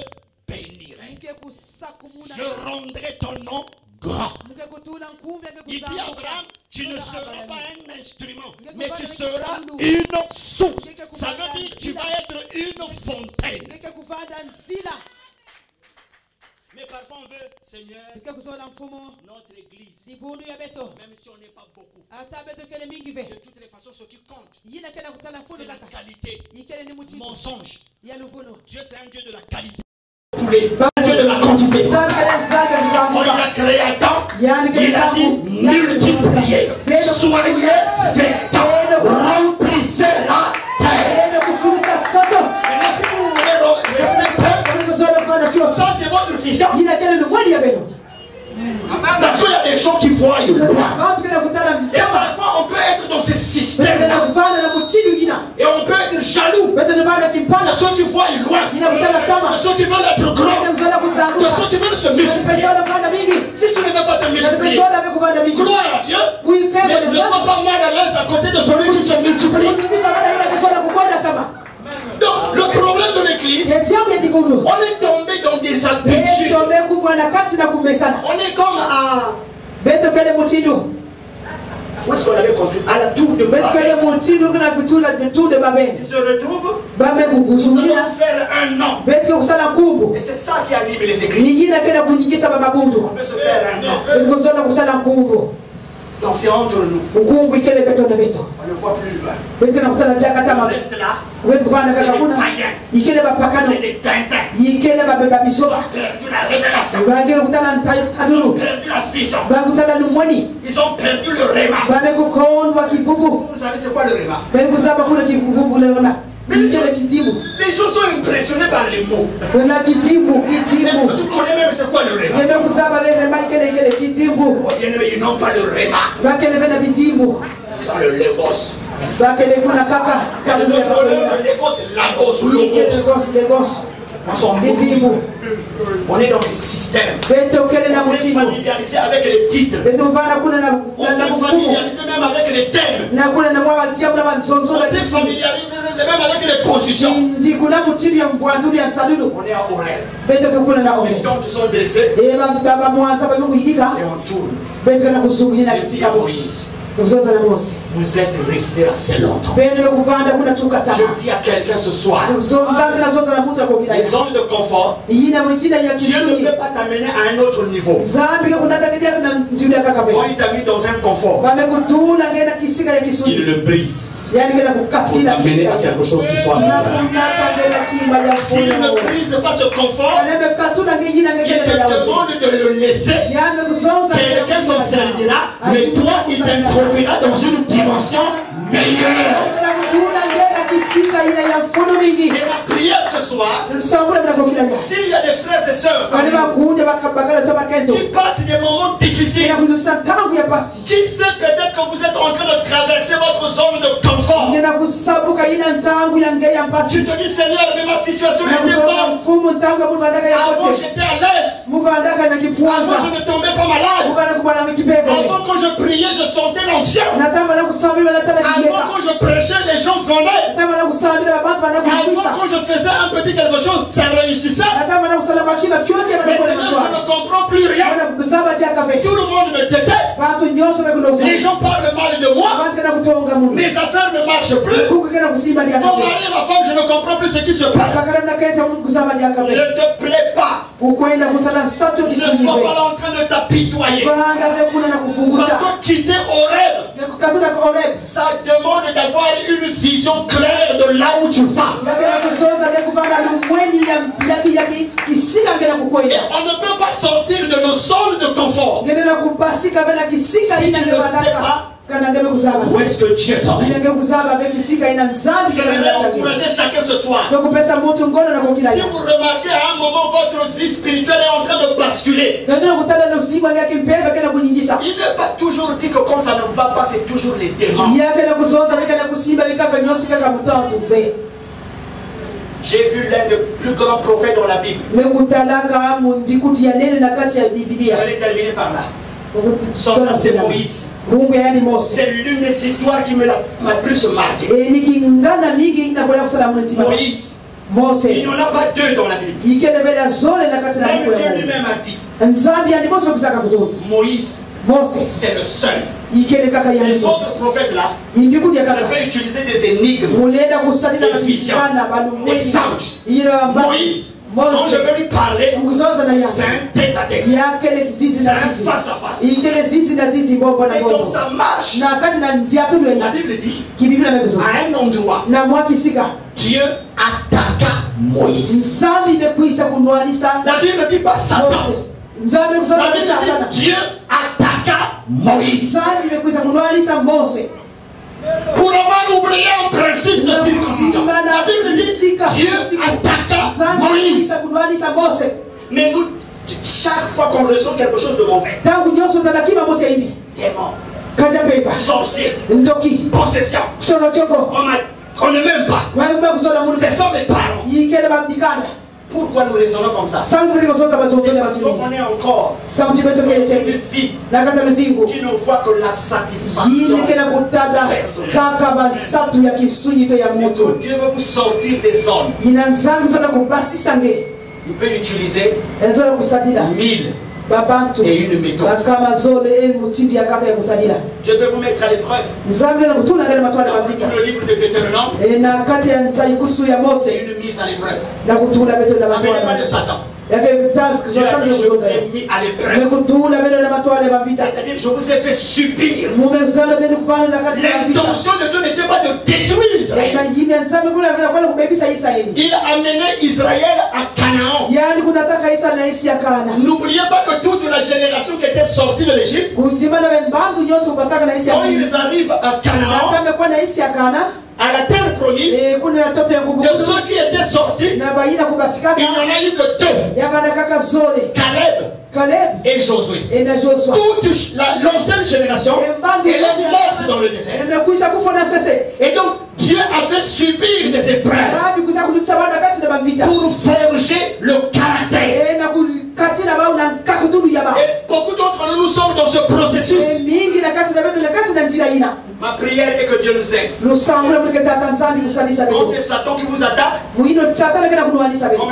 bénirai. Je rendrai ton nom grand. Il dit à Abraham, tu ne seras pas un instrument, mais tu seras une source. Ça veut dire que tu vas être une fontaine. Mais parfois on veut, Seigneur, notre église, même si on n'est pas beaucoup, de toutes les façons, façon, ce qui compte, c'est la qualité. Mensonge. Dieu, c'est un Dieu de la qualité. Un Dieu de la quantité. Quand il a créé Adam, il a dit multipliez, soyez féconds, remplissez la terre. Maintenant, si vous voulez respecter, ça c'est votre vision. Parce qu'il y a des gens qui voient le loin. Et parfois on peut être dans ces systèmes-là. Et on peut être jaloux de ceux qui voient loin, de ceux qui veulent être grands, de ceux qui veulent se multiplier. Si tu ne veux pas te multiplier, gloire à Dieu, mais ne sois pas mal à l'aise à côté de celui qui se multiplie. Donc le problème de l'église, on est tombé dans des habitudes. On est comme à... Où est-ce qu'on avait construit? À la tour de Babel. Il se retrouve. Nous allons faire un an. Et c'est ça qui anime les églises. On veut se faire un an. Donc c'est entre nous. On ne voit plus loin. On reste là. C'est des païens. C'est des tintins. Ils ont perdu la révélation. Ils ont perdu la vision. Ils ont perdu le réma. Vous savez c'est quoi le réma? Mais les gens sont impressionnés par les mots. Tu connais même c'est quoi le réma? Ils n'ont pas le réma. Ils ont le légos. On est dans les systèmes. On s'est familiarisé avec les titres. On s'est familiarisé même avec les thèmes. On s'est familiarisé même avec les positions. On est à Orel. Les dents sont blessés. Et on tourne. Vous êtes resté assez longtemps. Je dis à quelqu'un ce soir, les zones de confort, Dieu ne peut pas t'amener à un autre niveau. Quand il t'a mis dans un confort, il le brise pour t'amener à quelque chose qui soit meilleur. S'il ne brise pas ce confort, il te demande de le laisser. Quelqu'un s'en servira, mais toi il t'introduira dans une dimension meilleure. Et ma prière ce soir, s'il y a des frères et sœurs qui passent des moments difficiles, qui sait peut-être que vous êtes en train de traverser votre zone de confort. Tu te dis Seigneur, mais ma situation n'était pas. Avant j'étais à l'aise. Avant je ne tombais pas malade. Avant quand je priais je sentais l'onction. Avant quand je prêchais les gens venaient. Avant quand je faisais un petit quelque chose ça réussissait. Mais Seigneur je ne comprends plus rien. Tout le monde me déteste. Les gens parlent mal de moi. Mes affaires ne marchent plus. Mon mari et ma femme je ne comprends plus ce qui se passe. Ne te plaît pas. Ne sois pas en train de t'apitoyer. Parce que quitter Horeb, ça demande d'avoir une vision claire de là où tu vas. Et on ne peut pas sortir de nos zones de confort si tu ne sais pas où est-ce que Dieu t'emmène. Je vais encourager chacun ce soir. Si vous remarquez à un moment votre vie spirituelle est en train de basculer, il n'est pas toujours dit que quand ça ne va pas, c'est toujours les démons. J'ai vu l'un des plus grands prophètes dans la Bible. Je vais terminer par là. Son nom c'est Moïse. C'est l'une des histoires qui m'a plus marqué. Moïse, il n'y en a pas deux dans la Bible. Même Dieu lui-même a dit Moïse, c'est le seul. Les autres prophètes là, je vais utiliser des énigmes, des visions, des anges. Quand je veux lui parler, c'est un tête-à-tête. C'est un face-à-face. Et donc ça marche. La Bible dit, à un endroit, Dieu attaqua Moïse. La Bible ne dit pas Satan. La Bible dit Dieu attaqua Moïse. Pour avoir oublié un principe de circoncision, la Bible dit Dieu attaqua Moïse. Mais nous, chaque fois qu'on ressent quelque chose de mauvais, démon, sorcier, possession, on ne m'aime pas. Ce sont mes parents. Pourquoi nous raisonnons comme ça? C'est parce qu'on est encore une vie qui ne voit que la satisfaction personnelle. Dieu veut vous sortir des zones. Il peut utiliser 1000 et une méthode. Je peux vous mettre à l'épreuve. Le livre de Deutéronome, c'est une mise à l'épreuve. Ça ne vient pas de Satan. Dieu a dit, je vous ai mis à l'épreuve. C'est-à-dire, je vous ai fait subir. L'intention de Dieu n'était pas de détruire Israël. Il a amené Israël à Canaan. N'oubliez pas que toute la génération qui était sortie de l'Égypte, quand ils arrivent à Canaan, à la terre promise, de ceux qui étaient sortis, il n'y en a eu que deux, Caleb et Josué. Toute l'ancienne génération, elle est morte dans le désert. Et donc Dieu a fait subir des épreuves pour forger le caractère. Et beaucoup d'entre nous sommes dans ce processus. Ma prière est que Dieu nous aide. Quand c'est Satan qui vous attaque, comme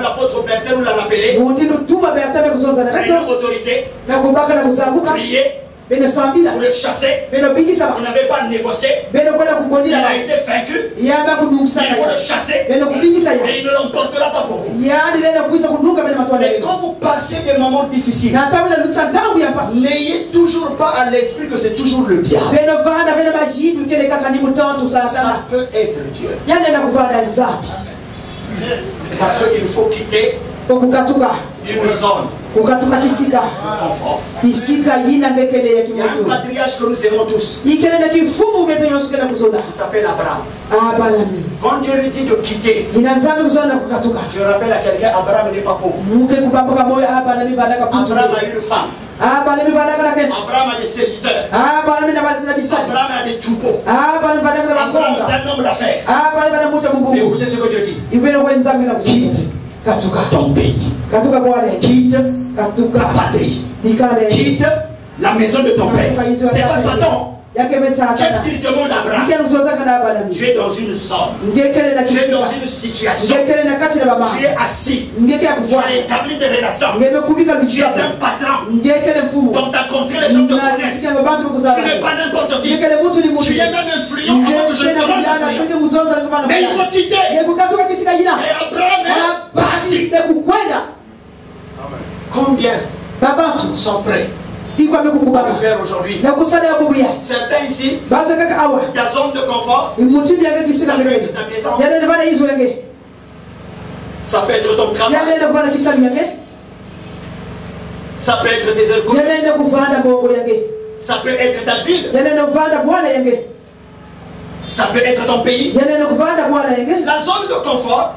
l'apôtre Bertin nous l'a rappelé, prenez l'autorité, priez, vous le chassez, vous n'avez pas négocié, il a été vaincu, il faut le chasser, et il ne l'emportera pas pour vous. Mais quand vous passez des moments difficiles, n'ayez toujours pas à l'esprit que c'est toujours le diable. Ça peut être Dieu. Parce qu'il faut quitter une zone. Confort. Il y a un patriarche que nous aimons tous. Il s'appelle Abraham. Quand Dieu lui dit de quitter, je rappelle à quelqu'un, Abraham n'est pas pauvre. Abraham a une femme. Abraham a des serviteurs. Abraham a des troupeaux. Abraham c'est un homme d'affaires. Mais écoutez ce que Dieu dit. Quitte ton pays. Quitte ta patrie. Quitte la maison de ton père. C'est pas Satan. Qu'est-ce qu'il demande à Abraham? Tu es dans une zone. Tu es dans une situation. Tu es assis. Tu as établi des relations. Tu es un patron. Dans ta contrée, les gens te connaissent. Tu n'es pas n'importe qui. Tu es même influent avant que je te donne. Mais il faut quitter. Et Abraham est parti. Combien sont prêts à faire aujourd'hui? Certains ici, ta zone de confort, ça peut être ta maison, ça peut être ton travail, ça peut être tes écoles, ça peut être ta ville, ça peut être ton pays. La zone de confort,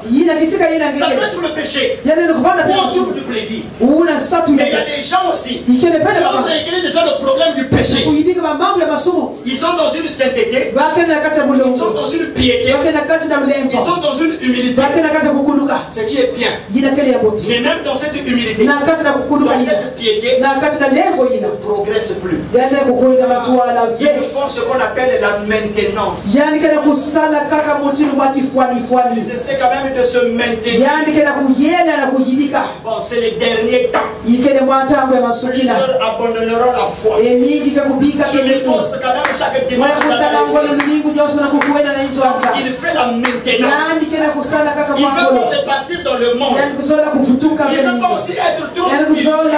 ça peut être le péché ou on souffre du plaisir. Mais il y a des gens aussi qui ont réglé déjà le problème du péché. Ils sont dans une sainteté, ils sont dans une piété, ils sont dans une humilité, ce qui est bien. Mais même dans cette humilité, dans cette piété, ils ne progressent plus. Ils font ce qu'on appelle la maintenance. Ils essaient quand même de se maintenir. Bon, c'est les derniers temps. Plusieurs abandonneront la foi. Je m'efforce quand même chaque dimanche Il fait la maintenance. Il veut pas repartir dans le monde. Il veut pas aussi être trop spirituel.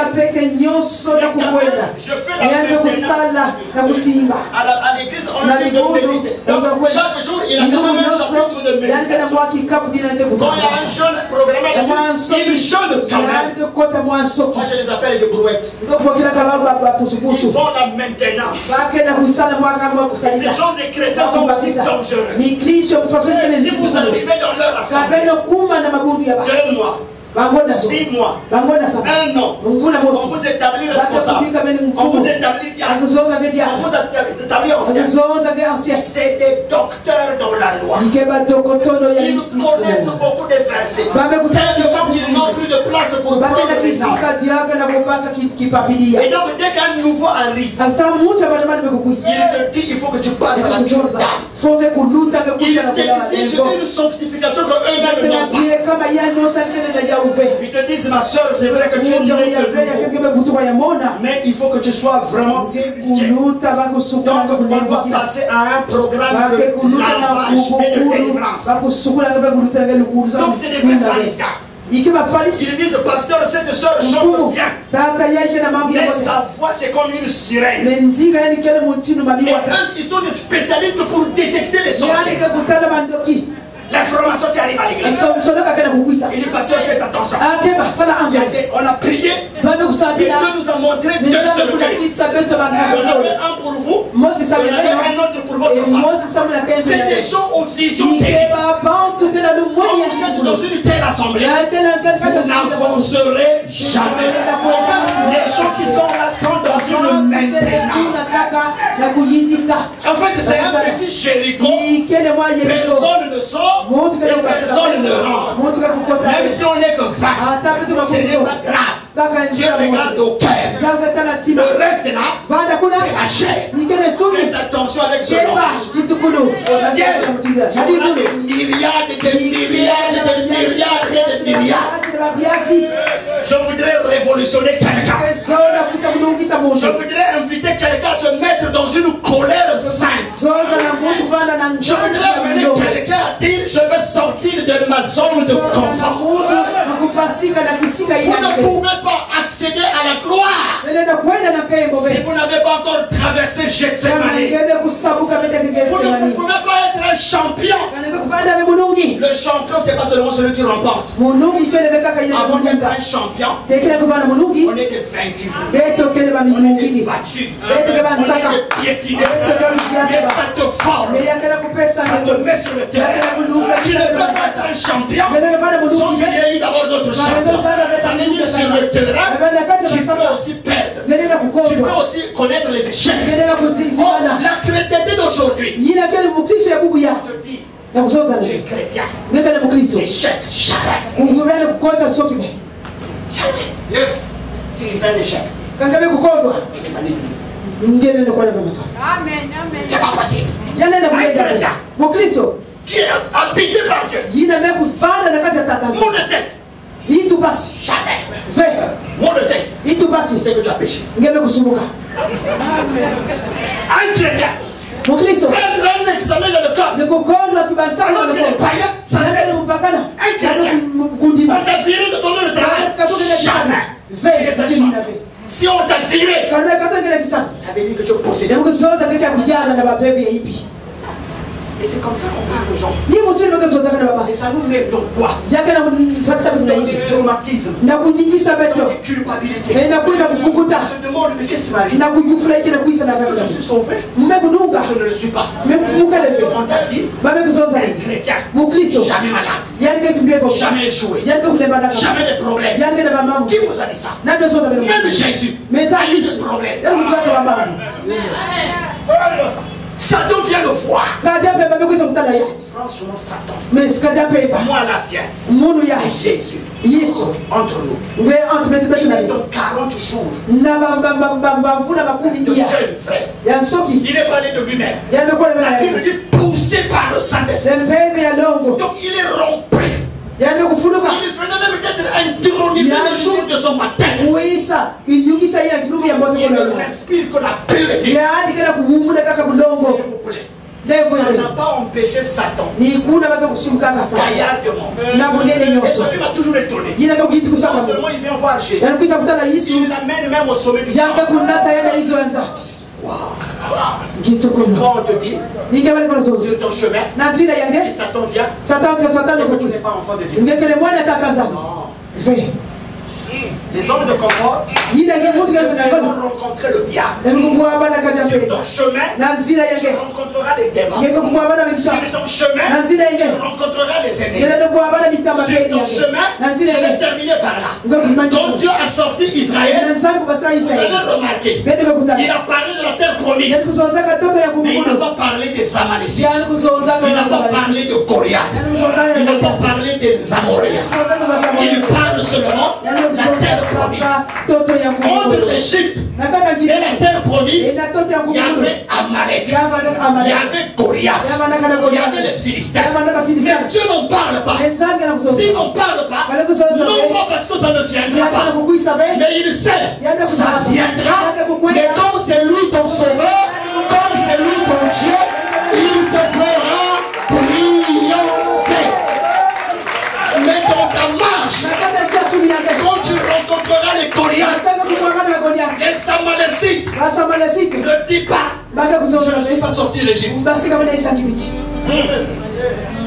Je fais la maintenance. À l'église, on a dit de vérité. Donc, chaque jour, il a quand même un chapitre de méditation. Quand il y a un jeûne programmé, il jeûne quand même. Moi, je les appelle des brouettes. Ils font la maintenance. Ces gens des chrétiens sont aussi dangereux. Si vous arrivez dans leur assemblée, 2 mois, 6 mois, 1 an, on vous établit responsable, on vous établit diacre, on vous établit ancien. C'est des docteurs dans la loi. Ils connaissent beaucoup de versets. Tellement qu'ils n'ont plus de place pour prendre des gens. Et donc dès qu'un nouveau arrive, il te dit il faut que tu passes à la Jordan. Il t'exige une sanctification que eux-mêmes n'ont pas. Ils te disent, ma soeur, c'est vrai que tu es mais il faut que tu sois vraiment donc on va passer à un programme de lavage et de délivrance. Donc c'est des vrais pharisiens. Ils disent, pasteur, cette soeur chante bien. Mais sa voix, c'est comme une sirène. Et eux, ils sont des spécialistes pour détecter les sorciers. L'information qui arrive à l'église. Il dit, pasteur, faites attention. On a prié. Et Dieu nous a montré 2 cercueils. On avait un pour vous. On avait un autre pour votre femme. C'est des gens aux visions terribles. Quand vous êtes dans une telle assemblée, vous n'avancerez jamais. En fait, les gens qui sont là sont dans une maintenance. En fait, c'est un petit Jéricho. Personne ne sort. Et personne ne rentre. Même si on n'est que 20, ce n'est pas grave. Dieu regarde au cœur. Le reste là, c'est la chair. Faites attention avec ce langage. Au ciel, il y a des myriades et des myriades et des myriades et des myriades. Je voudrais révolutionner quelqu'un. Je voudrais inviter quelqu'un à se mettre dans une colère sainte. Je voudrais amener quelqu'un à dire je vais sortir de ma zone de confort. Vous ne pouvez pas accéder à la gloire si vous n'avez pas encore traversé Gethsemane. Vous ne pouvez pas être un champion. Le champion, c'est pas seulement celui qui remporte. Avant d'être un champion, on est des vaincus. On est des battus. On est des piétinés. Mais ça te forme. Ça te met sur le terrain. Tu ne peux pas être un champion sans qu'il y ait eu d'abord d'autres champions. Ça veut dire sur le terrain, tu peux aussi perdre. Tu peux aussi connaître les échecs. Oh, la chrétienté d'aujourd'hui, on te dit, tu es chrétien. Échec, jamais. Jamais. Yes. Si tu fais un échec, tu te manipules. C'est pas possible. Un chrétien qui est habité par Dieu. Mot de tête. Jamais. Mot de tête. C'est que tu as péché. Un chrétien. Faire un examen dans le corps. Alors qu'il est païen, ça fait un chrétien. On t'a viré de ton nom de travail. Jamais. Si on t'a viré, ça veut dire que tu es possédé. Et c'est comme ça qu'on parle aux gens. Et ça nous met dans quoi? Dans des traumatismes, dans des culpabilités. On se demande, mais qu'est-ce qui m'arrive? Je suis sauvé. Je ne le suis pas. On t'a dit, un chrétien, jamais malade, jamais échoué, jamais de problème. Qui vous a dit ça? Même Jésus a eu ce problème. Satan vient le voir. Franchement, Satan. Moi, la vient. Jésus. Entre nous. Il est dans 40 jours. De jeune frère. Il est parlé de lui-même. La Bible dit poussé par le Saint-Esprit. Donc il est rompu. Il venait même d'être intronisé le jour de son matin. Il ne respire que la pureté. S'il vous plaît, Ça n'a pas empêché Satan. Gaillardement. Et ce qui m'a toujours étonné. Non seulement il vient voir Jésus, il l'amène même au sommet du temple. Quand on te dit, sur ton chemin, si Satan vient, c'est que tu n'es pas enfant de Dieu. Non. Les hommes de confort vont rencontrer le diable. Sur ton chemin, tu rencontreras les démons. Sur ton chemin, tu rencontreras les ennemis. Sur ton chemin, je vais terminer par là. Quand Dieu a sorti Israël, vous avez remarqué, il a parlé de la terre promise. Mais il n'a pas parlé des Amalécites. Il n'a pas parlé de Goliath. Il n'a pas parlé des Amoréens. Il parle seulement de la terre promise. Entre l'Égypte et la terre promise, il y avait Amalek, il y avait Goliath, il y avait les Philistins. Mais Dieu n'en parle pas. S'il n'en parle pas, non pas parce que ça ne viendra pas, mais il sait, ça viendra. Mais comme c'est lui ton sauveur, comme c'est lui ton Dieu, il te fera triompher. Mais dans ta marche, quand tu rencontreras les Goliaths, les Amalécites, ne dis pas, je ne suis pas sorti de l'Égypte.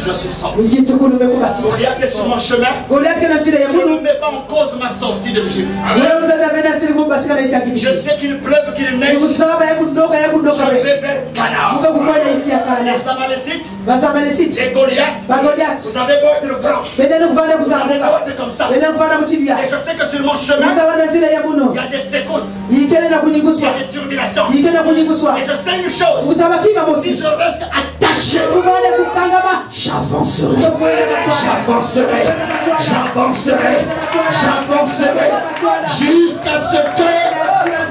Je suis sorti. Goliath est sur mon chemin. Je ne mets pas en cause ma sortie de l'Égypte. Je sais qu'il pleuve, qu'il neige. Je vais vers Canaan. Les Amalécites et Goliath, vous avez beau être grand, vous avez beau être comme ça. Et je sais que sur mon chemin, il y a des secousses, il y a des tribulations. Et je sais une chose, si je reste attaché, j'avancerai, j'avancerai, j'avancerai, j'avancerai jusqu'à ce que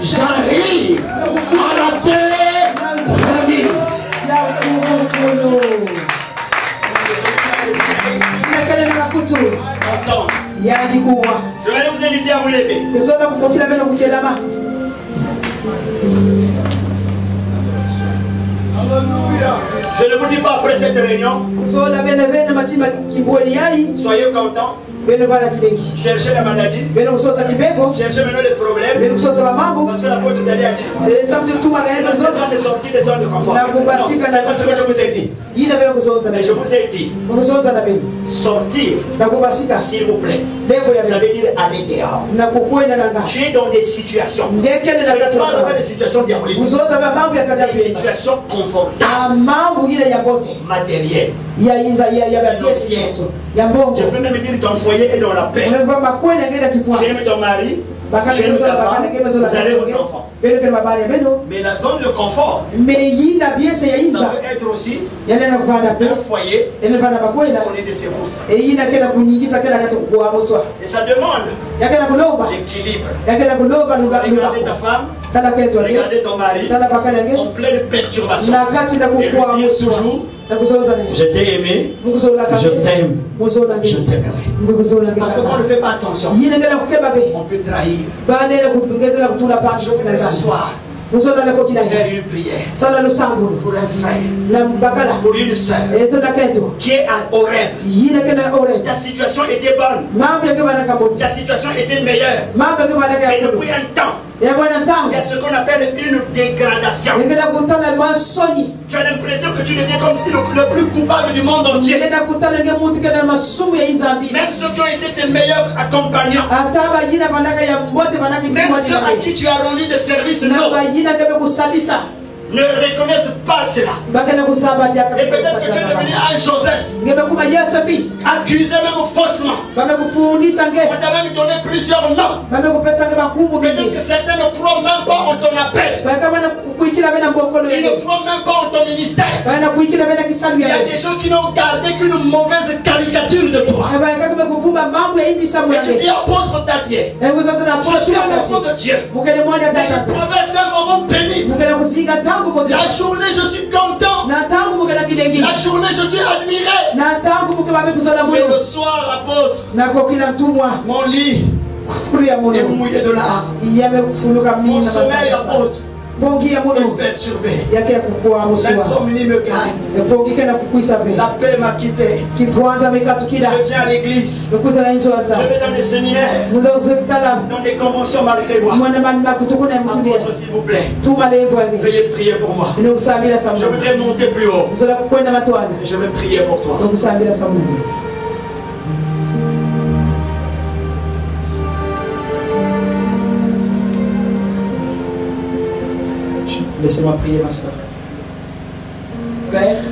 j'arrive à la terre promise. Je vais vous inviter à vous lever. Je ne vous dis pas après cette réunion, soyez contents. Cherchez la maladie, cherchez maintenant les problèmes, parce que l'apôtre d'aller a dit, c'est de sortir des zones de confort. Non, c'est pas ce que je vous ai dit. Mais je vous ai dit, sortir, s'il vous plaît, ça veut dire aller dehors. Tu es dans des situations, tu n'as pas des situations diaboliques, des situations confortables, matérielles, financières. Je peux même dire ton foyer est dans la paix. Tu aimes ton mari, tu aimes ta femme, vous avez vos enfants. Mais la zone de confort, ça peut être aussi un foyer où on est des secousses. Et ça demande l'équilibre. Regardez ta femme, regardez ton mari en pleine perturbation. Et lui dire toujours, je t'ai aimé, je t'aime, je t'aimerai. Parce que quand on ne fait pas attention, on peut trahir. Je vais s'asseoir, faire une prière pour un frère, pour une soeur qui est à Horeb. Ta situation était bonne, ta situation était meilleure, mais depuis un temps, il y a ce qu'on appelle une dégradation. Tu as l'impression que tu deviens comme si le plus coupable du monde entier. Même ceux qui ont été tes meilleurs accompagnants, même ceux à qui tu as rendu des services ne reconnaissent pas cela. Et peut-être que tu es devenu un Joseph, accusé même faussement. On t'a même donné plusieurs noms. Peut-être que certains ne croient même pas en ton appel. Ils ne croient même pas en ton ministère. Il y a des gens qui n'ont gardé qu'une mauvaise caricature de toi. Et tu dis apôtre Dadier, je suis un enfant de Dieu. Et je traverse un moment pénible. La journée je suis content. La journée je suis admiré. Mais le soir, apôtre, mon lit est mouillé de larmes. Mon sommeil, apôtre, perturbé. L'insomnie me gagne. La paix m'a quitté. Je viens à l'église. Je vais dans des séminaires, dans des conventions malgré moi. Apôtre, s'il vous plaît, veuillez prier pour moi. Je voudrais monter plus haut. Je vais prier pour toi. Laissez-moi prier, ma soeur. Père,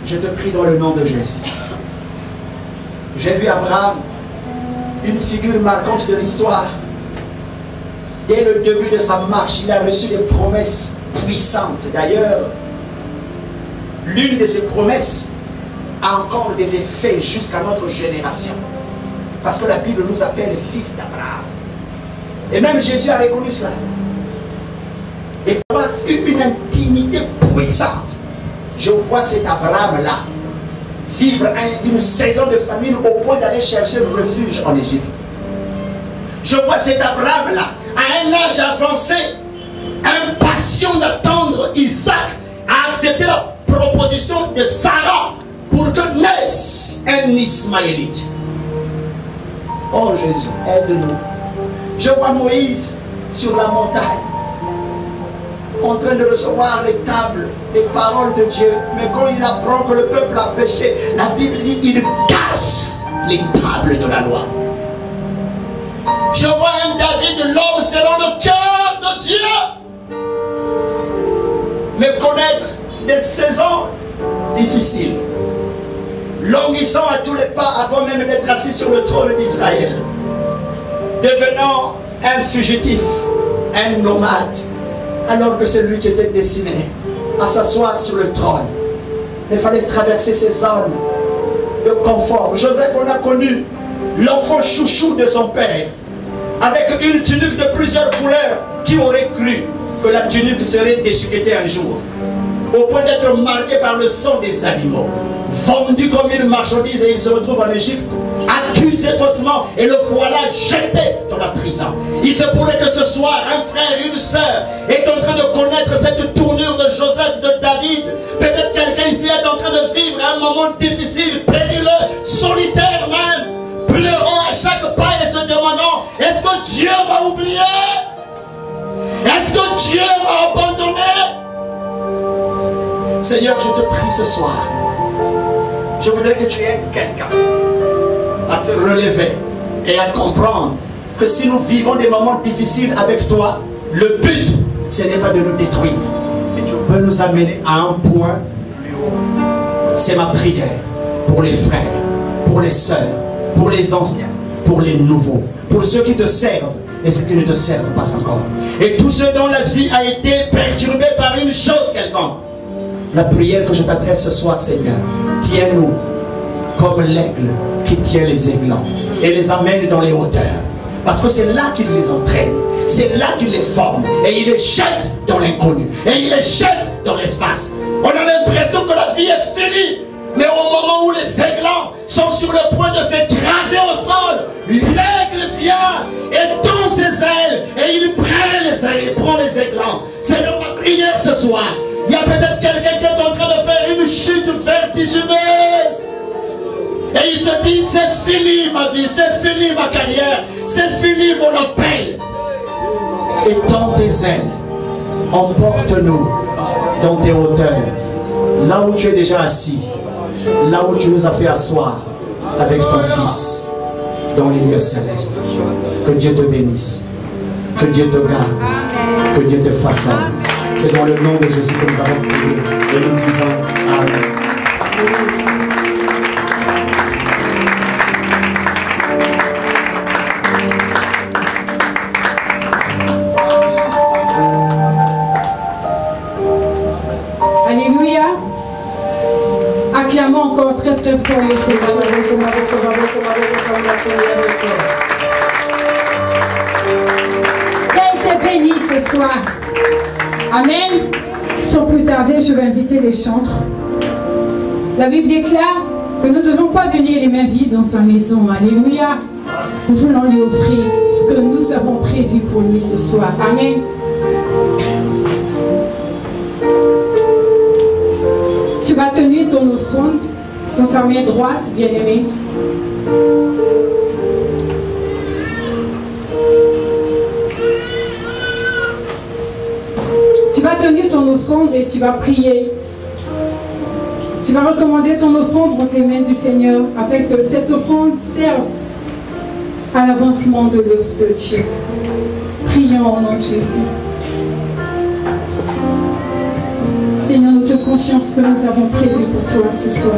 je te prie dans le nom de Jésus. J'ai vu Abraham, une figure marquante de l'histoire. Dès le début de sa marche, il a reçu des promesses puissantes. D'ailleurs, l'une de ces promesses a encore des effets jusqu'à notre génération. Parce que la Bible nous appelle fils d'Abraham. Et même Jésus a reconnu cela. Et pour avoir une intimité puissante, je vois cet Abraham-là vivre une saison de famine au point d'aller chercher le refuge en Égypte. Je vois cet Abraham-là, à un âge avancé, impatient d'attendre Isaac, à accepter la proposition de Sarah pour que naisse un Ismaélite. Oh Jésus, aide-nous. Je vois Moïse sur la montagne, en train de recevoir les tables, les paroles de Dieu. Mais quand il apprend que le peuple a péché, la Bible dit qu'il casse les tables de la loi. Je vois un David, l'homme selon le cœur de Dieu, mais connaître des saisons difficiles, languissant à tous les pas avant même d'être assis sur le trône d'Israël, devenant un fugitif, un nomade, alors que c'est lui qui était destiné à s'asseoir sur le trône. Il fallait traverser ces zones de confort. Joseph, on a connu l'enfant chouchou de son père, avec une tunique de plusieurs couleurs. Qui aurait cru que la tunique serait déchiquetée un jour, au point d'être marquée par le sang des animaux, vendu comme une marchandise, et il se retrouve en Égypte, accusé faussement, et le voilà jeté dans la prison. Il se pourrait que ce soir, un frère et une sœur est en train de connaître cette tournure de Joseph, de David. Peut-être quelqu'un ici est en train de vivre un moment difficile, périlleux, solitaire même, pleurant à chaque pas et se demandant: est-ce que Dieu m'a oublié? Est-ce que Dieu m'a abandonné? Seigneur, je te prie ce soir, je voudrais que tu aides quelqu'un à se relever et à comprendre que si nous vivons des moments difficiles avec toi, le but, ce n'est pas de nous détruire, mais tu peux nous amener à un point plus haut. C'est ma prière pour les frères, pour les sœurs, pour les anciens, pour les nouveaux, pour ceux qui te servent et ceux qui ne te servent pas encore, et tous ceux dont la vie a été perturbée par une chose quelconque. La prière que je t'adresse ce soir, Seigneur, tiens-nous comme l'aigle qui tient les aiglons et les amène dans les hauteurs, parce que c'est là qu'il les entraîne, c'est là qu'il les forme, et il les jette dans l'inconnu, et il les jette dans l'espace. On a l'impression que la vie est finie, mais au moment où les aiglons sont sur le point de s'écraser au sol, l'aigle vient et tend ses ailes, et il prend les aiglons. C'est ma prière ce soir. Il y a peut-être quelqu'un qui est en train de faire une chute vertigineuse, et il se dit: c'est fini ma vie, c'est fini ma carrière, c'est fini mon appel. Étends tes ailes, emporte-nous dans tes hauteurs, là où tu es déjà assis, là où tu nous as fait asseoir avec ton Fils dans les lieux célestes. Que Dieu te bénisse, que Dieu te garde, que Dieu te façonne. C'est dans le nom de Jésus que nous avons prié et nous disons Amen. Alléluia. Acclamons encore très très fort le Seigneur. Qui a été béni ce soir. Amen. Sans plus tarder, je vais inviter les chantres. La Bible déclare que nous ne devons pas venir les mains vides dans sa maison. Alléluia. Nous voulons lui offrir ce que nous avons prévu pour lui ce soir. Amen. Tu vas tenir ton offrande dans ta main droite, bien-aimé. Tu vas tenir ton offrande et tu vas prier. Tu vas recommander ton offrande entre les mains du Seigneur afin que cette offrande serve à l'avancement de l'œuvre de Dieu. Prions au nom de Jésus. Seigneur, nous te confions ce que nous avons prévu pour toi ce soir.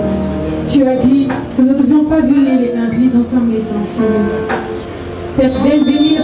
Tu as dit que nous ne devions pas venir les mains vides dans ta maison, Seigneur. Père, bénir